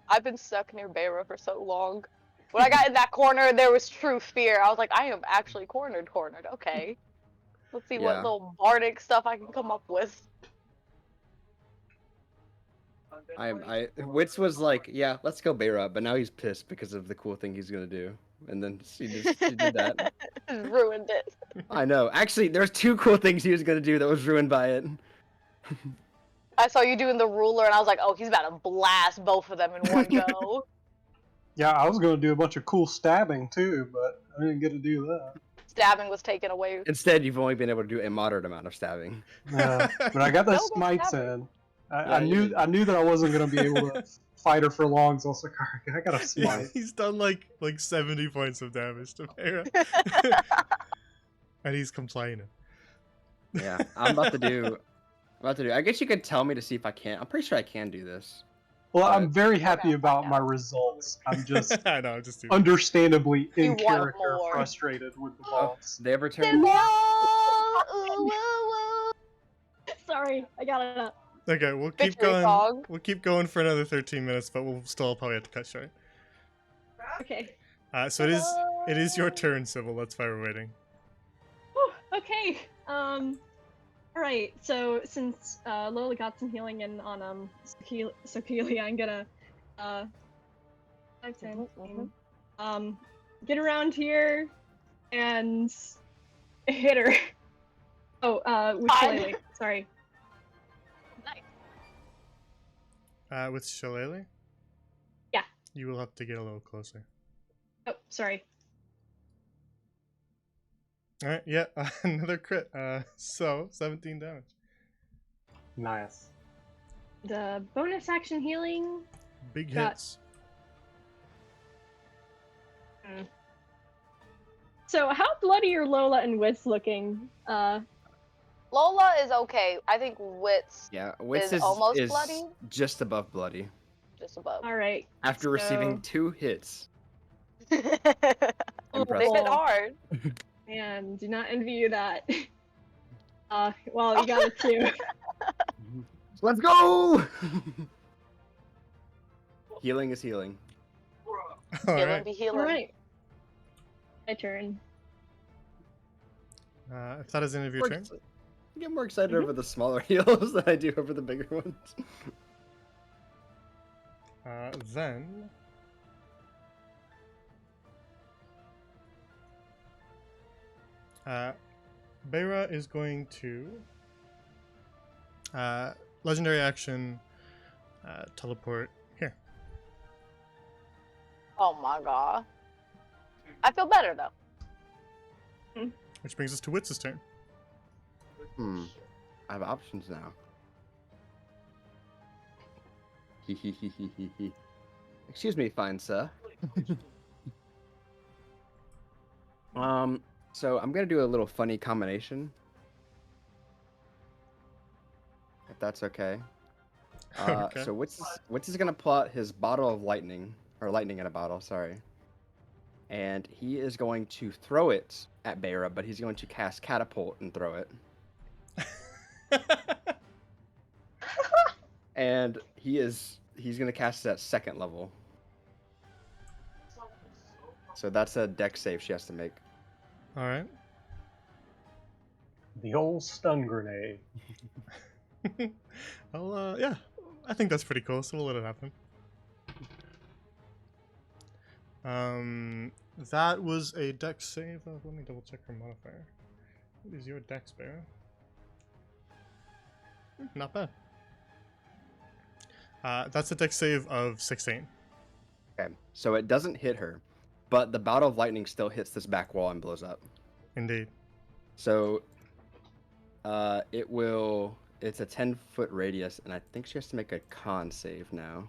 D: I've been stuck near Beira for so long. When I got in that corner, there was true fear. I was like, I am actually cornered. Okay. Let's see what
C: Yeah.
D: little bardic stuff I can come up with.
C: Wits was like, yeah, let's go Beira, but now he's pissed because of the cool thing he's gonna do. And then she did that.
D: Just ruined it.
C: I know. Actually, there's two cool things he was gonna do that was ruined by it.
D: I saw you doing the ruler, and I was like, oh, he's about to blast both of them in one go.
B: Yeah, I was going to do a bunch of cool stabbing too, but I didn't get to do that.
D: Stabbing was taken away.
C: Instead, you've only been able to do a moderate amount of stabbing.
B: But I got the
D: No, go
B: smites
D: stabbing.
B: in.
C: Yeah,
B: I
C: you
B: knew that I wasn't going to be able to fight her for long, so I was like, "Alright, I got a smite."
A: He's done like 70 points of damage to Vera. And he's complaining.
C: Yeah, I'm about to do. I guess you could tell me to see if I can. I'm pretty sure I can do this.
B: Well,
C: But-
B: I'm very happy
D: gonna
B: about
D: find
B: my
D: out.
B: results. I'm just
A: I know, just do
B: understandably
D: You
B: in
D: want
B: character
D: more.
B: frustrated with the
C: Oh,
B: boss.
C: they ever turn?
D: Sybil! Ooh, woo, woo.
E: Sorry, I got it up.
A: Okay, we'll keep
D: Victory
A: going.
D: song.
A: We'll keep going for another 13 minutes, but we'll still probably have to cut short.
E: Okay.
A: So it is your turn, Sybil. That's why we're waiting.
E: Whew, okay. Alright, so since Lola got some healing in on Sokelia, I'm gonna 5, 10, 15, get around here and hit her. Oh, with
D: Fine.
E: Shillelagh. Sorry.
D: Nice.
A: With Shillelagh?
E: Yeah.
A: You will have to get a little closer.
E: Oh, sorry.
A: Alright, yeah, another crit. So, 17 damage.
B: Nice.
E: The bonus action healing.
A: Big
E: Got-
A: hits.
E: So how bloody are Lola and Wits looking?
D: Lola is okay. I think Wits
C: Yeah, Wits
D: Is almost
C: is
D: bloody?
C: just above bloody
D: just above.
E: Alright.
C: after
E: So-
C: receiving 2 hits.
D: They
C: Impressive.
D: hit hard.
E: And do not envy you that. Well, you got it too.
C: Let's go! Healing is healing.
D: Healing
A: Alright.
D: be healing.
E: Alright. My turn.
A: If that is the end of your turn.
C: I get more excited over the smaller heals than I do over the bigger ones.
A: Then. Beira is going to. Legendary action. Teleport here.
D: Oh my god. I feel better though.
A: Which brings us to Wits' turn.
C: I have options now. Excuse me, fine sir. So I'm gonna do a little funny combination, if that's okay.
A: Okay.
C: So Wits is gonna pull out his bottle of lightning, or lightning in a bottle, sorry. And he is going to throw it at Beira, but he's going to cast catapult and throw it. And he's gonna cast it at 2nd level. So that's a dex save she has to make.
A: All right.
B: The old stun grenade.
A: Well, yeah, I think that's pretty cool. So we'll let it happen. That was a dex save. Let me double check her modifier. What is your dex, Bear? Not bad. That's a dex save of 16.
C: Okay, so it doesn't hit her, but the bout of lightning still hits this back wall and blows up.
A: Indeed.
C: So, it's a 10-foot radius, and I think she has to make a con save now.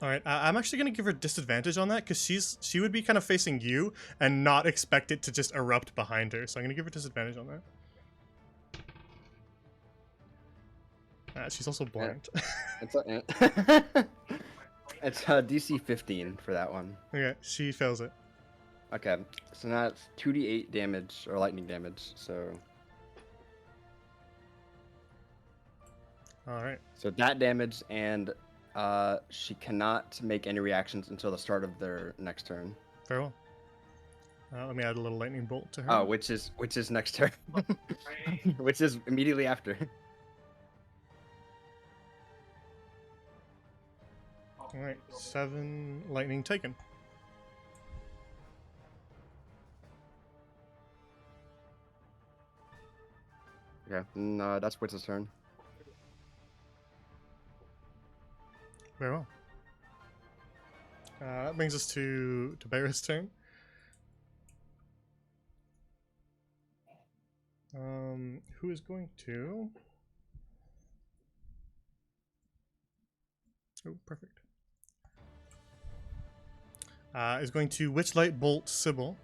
A: All right, I'm actually gonna give her disadvantage on that because she would be kind of facing you and not expect it to just erupt behind her. So I'm gonna give her disadvantage on that. She's also blind.
C: It's it's DC 15 for that one.
A: Okay, she fails it.
C: Okay, so now it's 2d8 damage, or lightning damage, so...
A: All right.
C: So that damage, and she cannot make any reactions until the start of their next turn.
A: Very well. Let me add a little lightning bolt to her.
C: Oh, which is next turn. Which is immediately after.
A: All right, 7 lightning taken.
C: Okay, and that's Witz's turn.
A: Very well. That brings us to Beira's turn. Who is going to? Oh, perfect. Is going to Witchlight Bolt Sybil.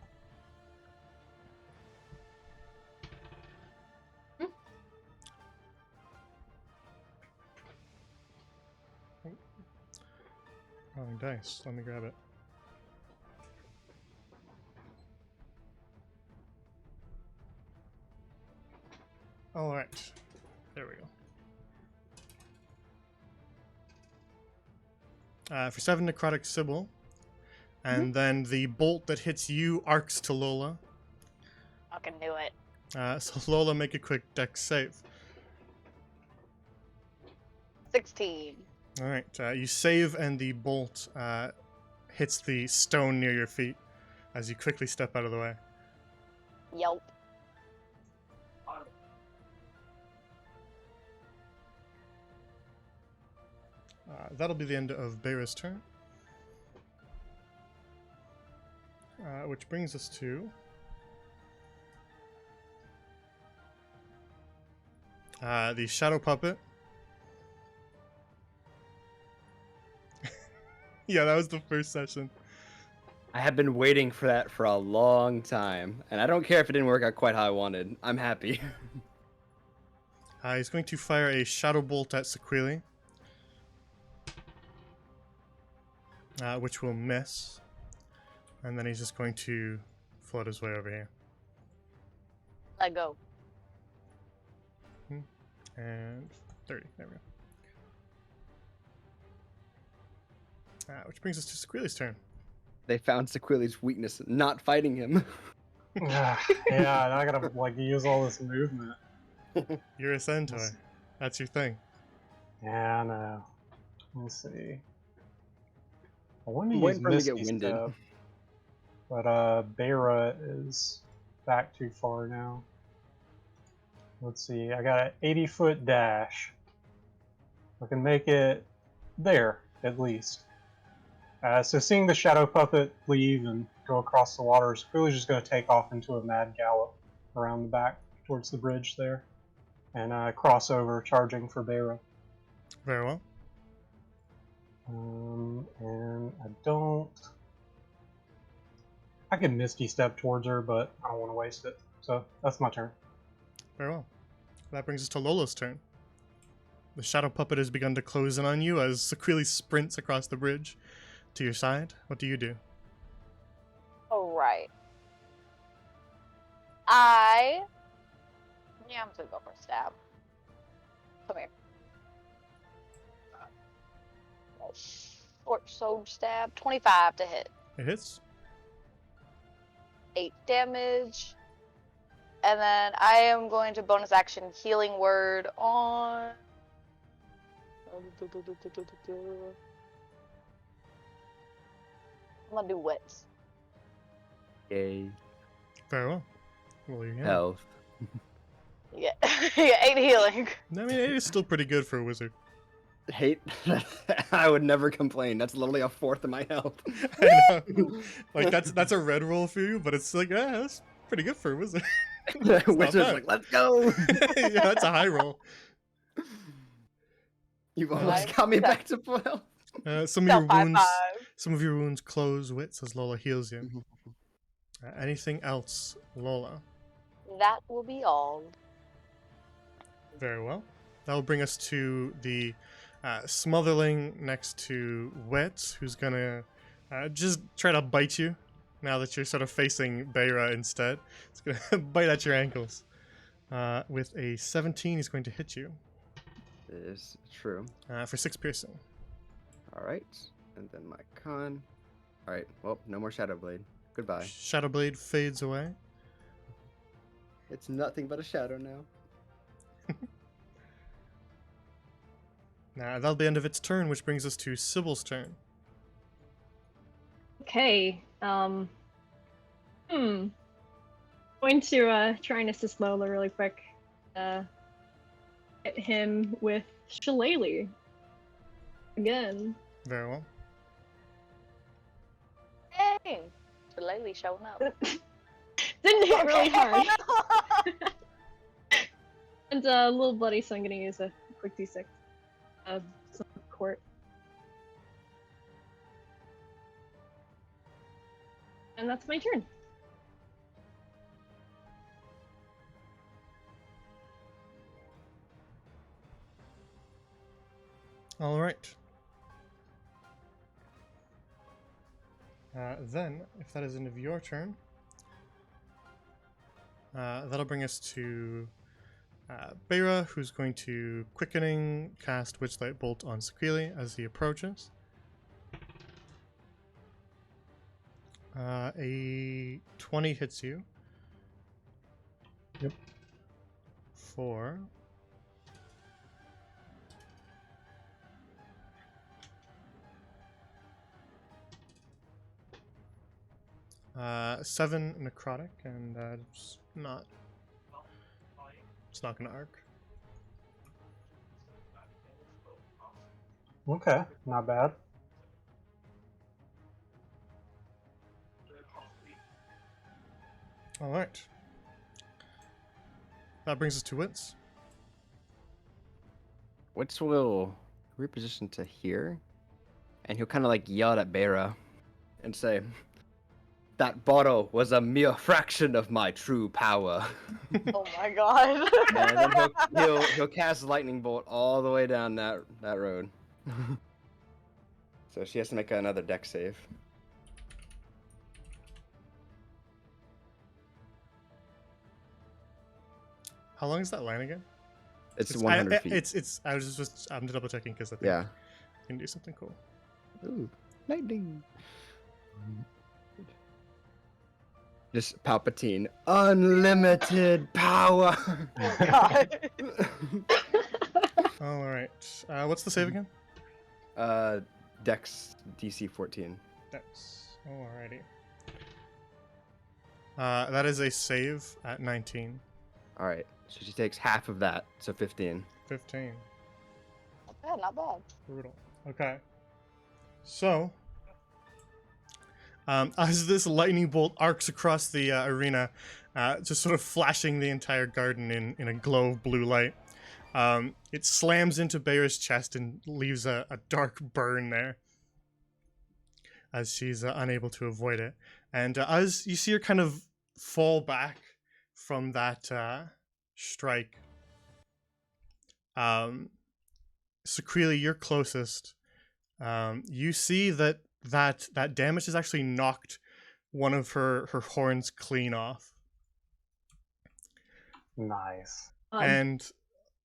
A: Rolling dice. Let me grab it. All right. There we go. For 7 necrotic Sybil. And then the bolt that hits you arcs to Lola.
D: Fucking knew it.
A: So Lola, make a quick dex save.
D: 16.
A: All right, you save, and the bolt hits the stone near your feet as you quickly step out of the way.
D: Yelp.
A: That'll be the end of Beira's turn. Which brings us to the Shadow Puppet. Yeah, that was the first session.
C: I have been waiting for that for a long time, and I don't care if it didn't work out quite how I wanted. I'm happy.
A: He's going to fire a Shadow Bolt at Sequili, which will miss. And then he's just going to float his way over here.
D: Let go.
A: And 30. There we go. Which brings us to Sequili's turn.
C: They found Sequili's weakness, not fighting him.
B: Yeah, now I gotta like use all this movement.
A: You're a centaur. That's your thing.
B: Yeah, I know. Let's see. I want to
C: Waiting
B: use
C: for him to
B: Misty
C: get winded.
B: Step, but Beira is back too far now. Let's see. I got an 80-foot dash. I can make it there at least. So seeing the Shadow Puppet leave and go across the water, Sequili's just going to take off into a mad gallop around the back towards the bridge there, and cross over, charging for Beira.
A: Very well.
B: And I don't. I can Misty Step towards her, but I don't want to waste it. So that's my turn.
A: Very well. That brings us to Lola's turn. The shadow puppet has begun to close in on you as Sequili sprints across the bridge to your side. What do you do?
D: Alright. Yeah, I'm gonna go for a stab. Come here. Short sword stab. 25 to hit.
A: It hits.
D: 8 damage. And then I am going to bonus action healing word on. I'm gonna do wits.
C: Yay.
A: Very well. Roll your hand.
C: Health.
D: Yeah, yeah, 8 healing.
A: I mean, it is still pretty good for a wizard.
C: Hate. I would never complain. That's literally a fourth of my health.
A: I know. Like, that's a red roll for you, but it's like, yeah, that's pretty good for a wizard.
C: Wizard's
A: bad.
C: like, let's go.
A: Yeah, that's a high roll.
C: You've almost
D: Nice.
C: got me back to full health.
A: Some of
D: So
A: your
D: high
A: wounds,
D: five.
A: some of your wounds close. Wits as Lola heals you. Anything else, Lola?
D: That will be all.
A: Very well. That will bring us to the Smotherling next to Wet, who's gonna just try to bite you now that you're sort of facing Beira instead. It's gonna bite at your ankles. With a 17, he's going to hit you
C: Is true.
A: for 6 piercing.
C: All right, and then my con. All right. Well, no more Shadow Blade. Goodbye.
A: Shadow Blade fades away.
C: It's nothing but a shadow now.
A: Now that'll be the end of its turn, which brings us to Sybil's turn.
E: Okay. Going to try and assist Lola really quick. Hit him with Shillelagh. Again.
A: Very well.
D: Hey, Shillelagh showing up.
E: Didn't hit really hard. And a little bloody, so I'm gonna use a quick d6. Some court. And that's my turn.
A: All right. Then, if that is the end of your turn, that'll bring us to Beira, who's going to Quickening cast Witchlight Bolt on Sequili as he approaches. A 20 hits you.
B: Yep.
A: For 7 necrotic, and it's not gonna arc.
B: Okay, not bad.
A: All right. That brings us to Wits.
C: Wits will reposition to here, and he'll kind of like yell at Beira and say, "That bottle was a mere fraction of my true power."
D: Oh my god.
C: And then he'll cast Lightning Bolt all the way down that road. So she has to make another dex save.
A: How long is that line again?
C: It's 100 feet.
A: I'm double checking because I think
C: Yeah.
A: I can do something cool.
C: Ooh, lightning. Just Palpatine, unlimited power.
D: Oh god.
A: All right. What's the save again?
C: Dex DC 14.
A: Dex. Alrighty. That is a save at 19.
C: All right, so she takes half of that, so 15.
A: 15.
D: Not bad, not bad.
A: Brutal. Okay. So, as this lightning bolt arcs across the arena, just sort of flashing the entire garden in a glow of blue light, It slams into Beira's chest and leaves a dark burn there as she's unable to avoid it. And as you see her kind of fall back from that strike, Sequili, you're closest. You see that damage has actually knocked one of her horns clean off.
B: Nice.
A: And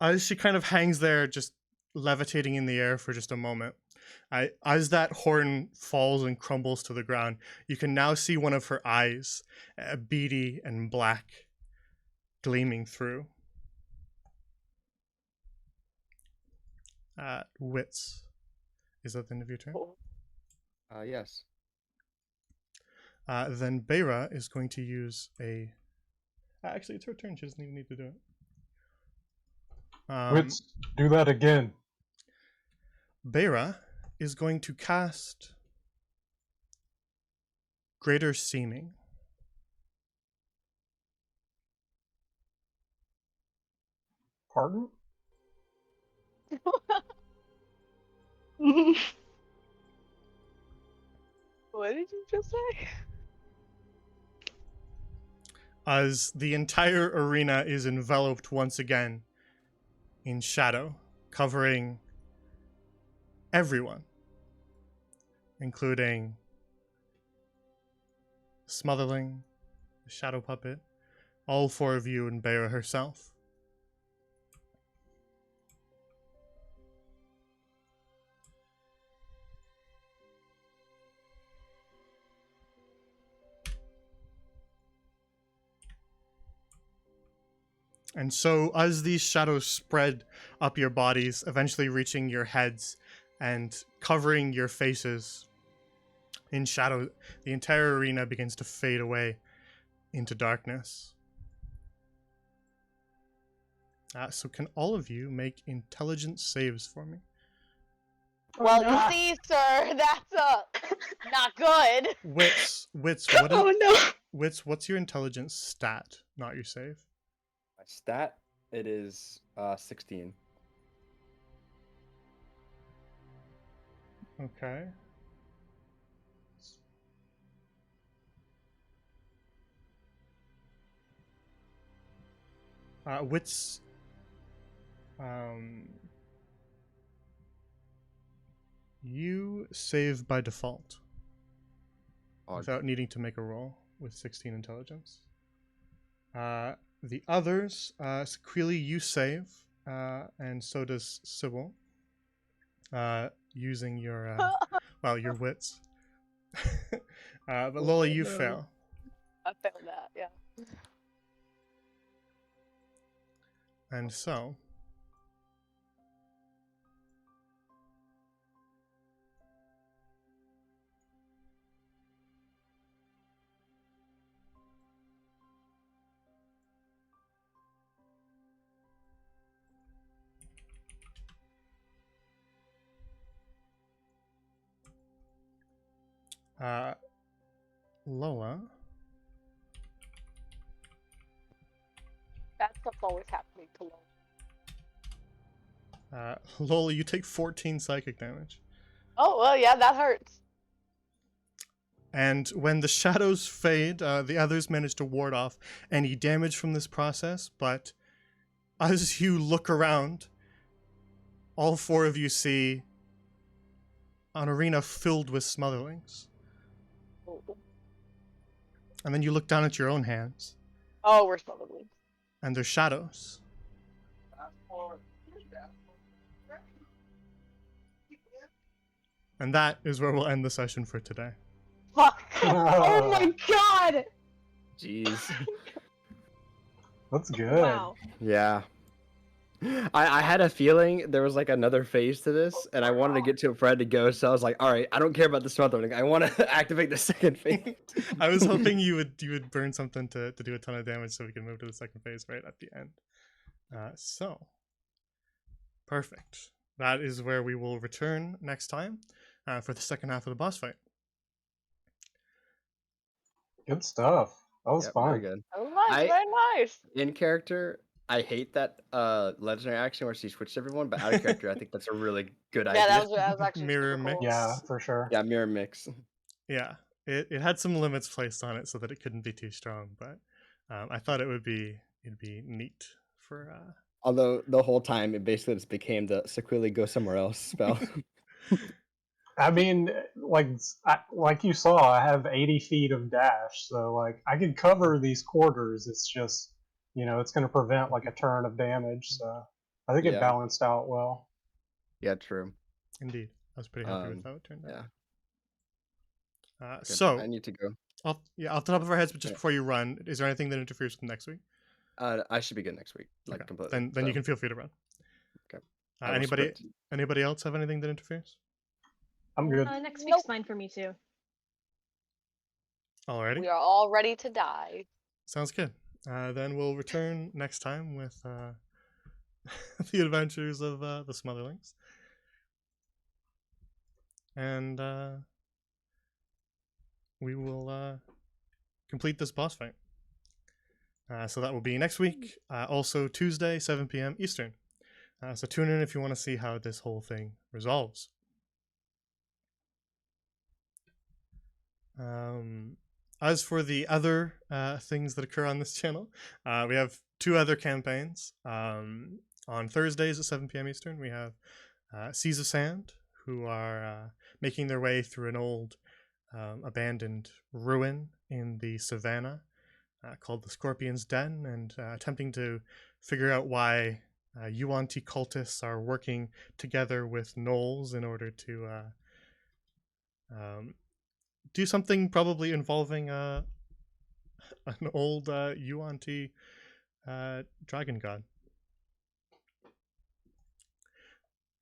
A: as she kind of hangs there, just levitating in the air for just a moment, as that horn falls and crumbles to the ground, you can now see one of her eyes, beady and black, gleaming through. Wits. Is that the end of your turn?
C: Yes.
A: Then Beira is going to use a... Actually, it's her turn. She doesn't even need to do it.
B: Wits, do that again.
A: Beira is going to cast Greater Seeming.
B: Pardon?
D: What did you just say?
A: As the entire arena is enveloped once again in shadow, covering everyone, including Smotherling, the Shadow Puppet, all four of you, and Beira herself. And so, as these shadows spread up your bodies, eventually reaching your heads and covering your faces in shadow, the entire arena begins to fade away into darkness. So can all of you make intelligence saves for me?
D: Well,
E: no.
D: you see, sir, that's not good.
A: Wits, what's your intelligence stat, not your save?
C: My stat, it is 16.
A: Okay. Wits. You save by default
C: Odd.
A: without needing to make a roll with 16 intelligence. The others, Sequili, you save, and so does Sybil, using your your wits. But Lola, you
E: no.
A: fail.
D: I failed that, yeah.
A: And so, Lola,
D: That stuff's always happening to Lola.
A: Lola, you take 14 psychic damage.
D: Oh, well, yeah, that hurts.
A: And when the shadows fade, the others manage to ward off any damage from this process, but as you look around, all four of you see an arena filled with smotherlings. And then you look down at your own hands,
D: Oh, we're smuggling.
A: and they're shadows. And that is where we'll end the session for today.
D: Fuck.
E: Oh my god!
C: Jeez.
B: That's good.
E: Wow.
C: Yeah. I had a feeling there was like another phase to this, and I wanted to get to it for Ed to go, so I was like, all right, I don't care about the smothering. I want to activate the second phase.
A: I was hoping you would burn something to do a ton of damage so we can move to the second phase right at the end. So, perfect. That is where we will return next time for the second half of the boss fight.
B: Good stuff. That was
C: Yep,
B: fun.
C: very good.
D: Oh, nice,
C: I-
D: very nice.
C: In character, I hate that legendary action where she switched everyone, but out of character, I think that's a really good
D: Yeah,
C: idea.
D: that was actually
A: Mirror
D: super cool.
A: mix.
B: Yeah, for sure.
C: Yeah, mirror mix.
A: Yeah, it had some limits placed on it so that it couldn't be too strong, but I thought it'd be neat for
C: Although the whole time it basically just became the Sequili go somewhere else spell.
B: I mean, like you saw, I have 80 feet of dash, so like I can cover these quarters. It's just, it's going to prevent like a turn of damage. So I think it
C: Yeah.
B: balanced out well.
C: Yeah, true.
A: indeed. I was pretty happy with how it turned out.
C: Yeah. Good.
A: So
C: I need to go.
A: off the top of our heads, but just
C: Yeah.
A: before you run, is there anything that interferes with next week?
C: I should be good next week, like
A: Okay.
C: completely.
A: Then you
C: so
A: can feel free to run.
C: Okay. I will
A: Anybody
C: sprint.
A: else have anything that interferes?
B: I'm good.
E: Next
D: Nope.
E: week's fine for me too.
A: Alrighty.
D: We are all ready to die.
A: Sounds good. Then we'll return next time with the adventures of the Smotherlings. And we will complete this boss fight. So that will be next week, also Tuesday, 7 p.m. Eastern. So tune in if you want to see how this whole thing resolves. As for the other things that occur on this channel, we have 2 other campaigns. On Thursdays at 7 p.m. Eastern, we have Seas of Sand, who are making their way through an old abandoned ruin in the savannah called the Scorpion's Den, and attempting to figure out why Yuan-Ti cultists are working together with gnolls in order to do something probably involving an old Yuan-Ti dragon god.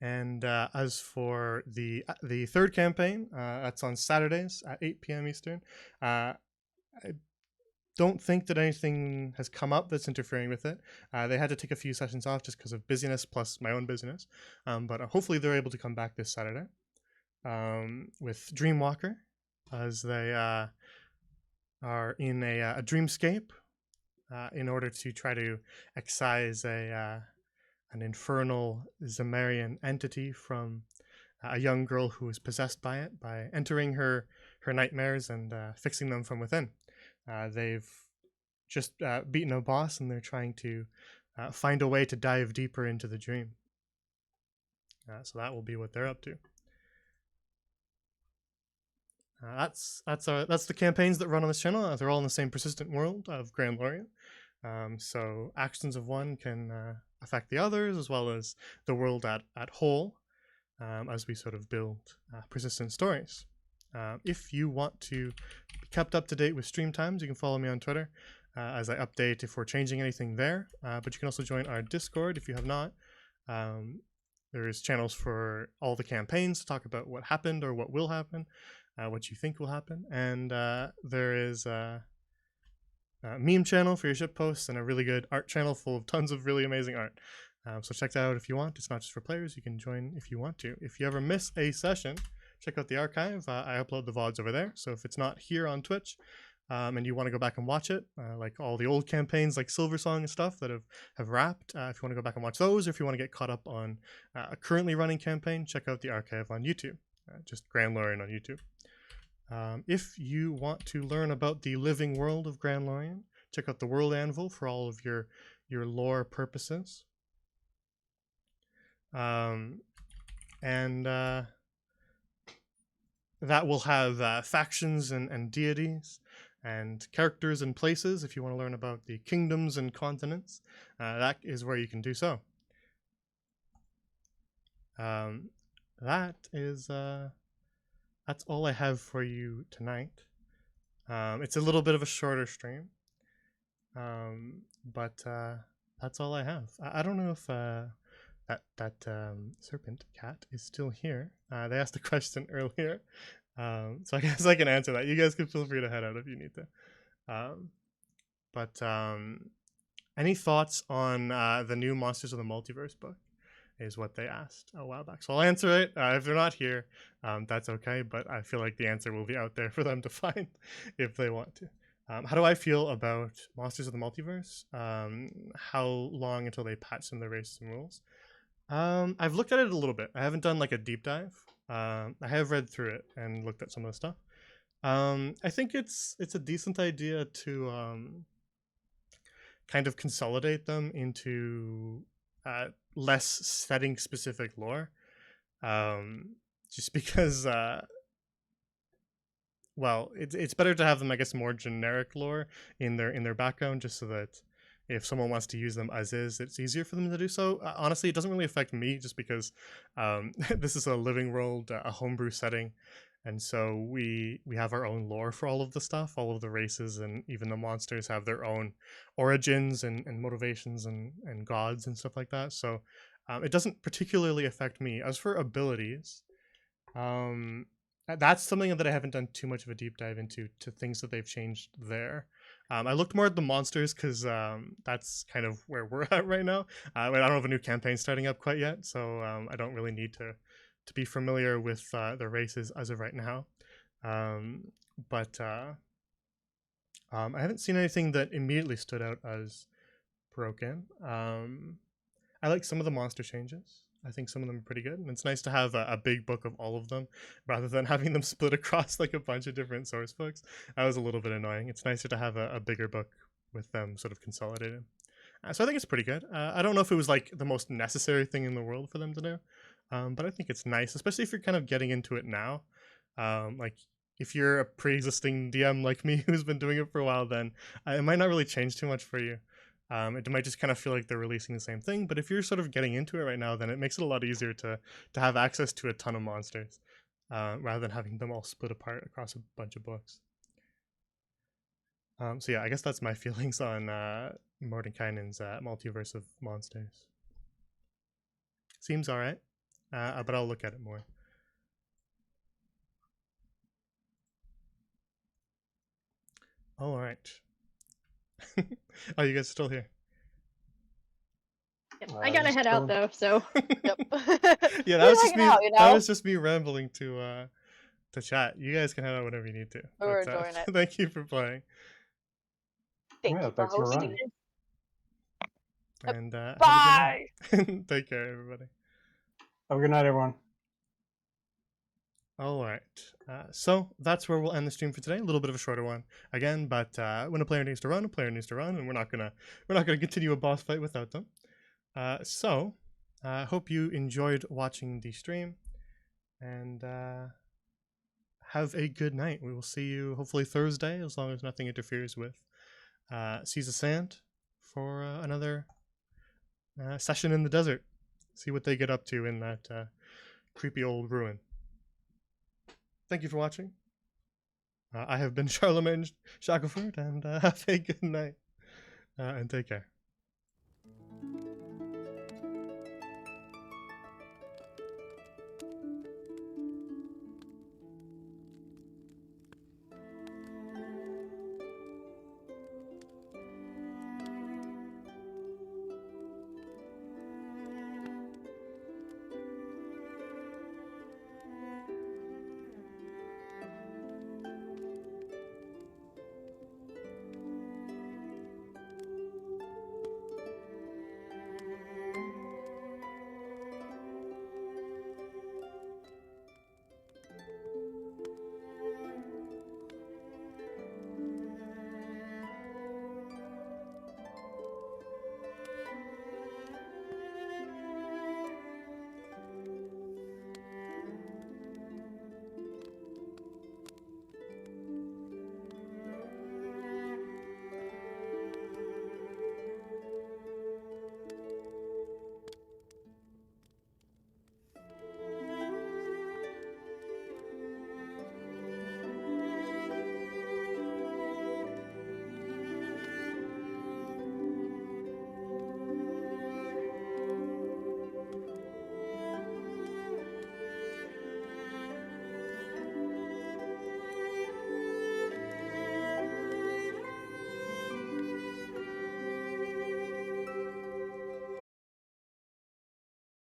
A: And as for the third campaign, that's on Saturdays at 8 p.m. Eastern. I don't think that anything has come up that's interfering with it. They had to take a few sessions off just because of busyness plus my own busyness. But hopefully they're able to come back this Saturday with Dreamwalker, as they are in a dreamscape in order to try to excise an infernal Zemarian entity from a young girl who is possessed by it by entering her nightmares and fixing them from within. They've just beaten a boss, and they're trying to find a way to dive deeper into the dream. So that will be what they're up to. That's the campaigns that run on this channel. They're all in the same persistent world of Grand Lorien. So actions of one can affect the others, as well as the world at whole, as we sort of build persistent stories. If you want to be kept up to date with stream times, you can follow me on Twitter as I update if we're changing anything there. But you can also join our Discord if you have not. There's channels for all the campaigns to talk about what happened or what will happen, what you think will happen. And there is a meme channel for your ship posts and a really good art channel full of tons of really amazing art. So check that out if you want. It's not just for players. You can join if you want to. If you ever miss a session, check out the archive. I upload the VODs over there. So if it's not here on Twitch and you want to go back and watch it, like all the old campaigns like Silversong and stuff that have wrapped, if you want to go back and watch those, or if you want to get caught up on a currently running campaign, check out the archive on YouTube. Just Grand Lorien on YouTube. If you want to learn about the living world of Grand Lorien, check out the World Anvil for all of your lore purposes. That will have factions and deities and characters and places. If you want to learn about the kingdoms and continents, that is where you can do so. That's all I have for you tonight. It's a little bit of a shorter stream, but that's all I have. I don't know if that serpent cat is still here. They asked a question earlier, so I guess I can answer that. You guys can feel free to head out if you need to. But any thoughts on the new Monsters of the Multiverse book? Is what they asked a while back. So I'll answer it. If they're not here, that's okay, but I feel like the answer will be out there for them to find if they want to. How do I feel about Monsters of the Multiverse? How long until they patch some of the races and rules? I've looked at it a little bit. I haven't done like a deep dive. I have read through it and looked at some of the stuff. I think it's a decent idea to kind of consolidate them into less setting specific lore. Just because well, it's better to have them, I guess, more generic lore in their background, just so that if someone wants to use them as is, it's easier for them to do so. Honestly, it doesn't really affect me, just because this is a living world, a homebrew setting, and so we have our own lore for all of the stuff. All of the races and even the monsters have their own origins and motivations and gods and stuff like that. So it doesn't particularly affect me. As for abilities, that's something that I haven't done too much of a deep dive into, to things that they've changed there. I looked more at the monsters because that's kind of where we're at right now. I don't have a new campaign starting up quite yet, so I don't really need to be familiar with the races as of right now. But I haven't seen anything that immediately stood out as broken. I like some of the monster changes. I think some of them are pretty good, and it's nice to have a big book of all of them rather than having them split across like a bunch of different source books. That was a little bit annoying. It's nicer to have a bigger book with them sort of consolidated. So I think it's pretty good. I don't know if it was like the most necessary thing in the world for them to do, but I think it's nice, especially if you're kind of getting into it now. Like if you're a pre-existing DM like me who's been doing it for a while, then it might not really change too much for you. It might just kind of feel like they're releasing the same thing, but if you're sort of getting into it right now, then it makes it a lot easier to have access to a ton of monsters, rather than having them all split apart across a bunch of books. So yeah, I guess that's my feelings on Mordenkainen's Multiverse of Monsters. Seems alright, but I'll look at it more. All right. Oh, you guys are still here?
E: I gotta
B: just
E: head out
B: chilling.
E: though, so
D: Yep.
A: Yeah, that
D: We're
A: was just
D: hanging
A: me.
D: out, you
A: That
D: know?
A: was just me rambling to chat. You guys can head out whenever you need to.
D: We were
A: But,
D: enjoying it.
A: thank you for playing,
D: Thank
B: Yeah,
D: you for
B: thanks for
D: hosting.
B: running.
A: and have
D: Bye.
A: a good night. Take care, everybody.
B: Have a good night, everyone.
A: All right. So that's where we'll end the stream for today. A little bit of a shorter one again, but when a player needs to run, a player needs to run, and we're not gonna continue a boss fight without them. So I hope you enjoyed watching the stream, and have a good night. We will see you hopefully Thursday, as long as nothing interferes with Seas of Sand, for another session in the desert. See what they get up to in that creepy old ruin. Thank you for watching. I have been Charlemagne Shackelford, and have a good night, and take care.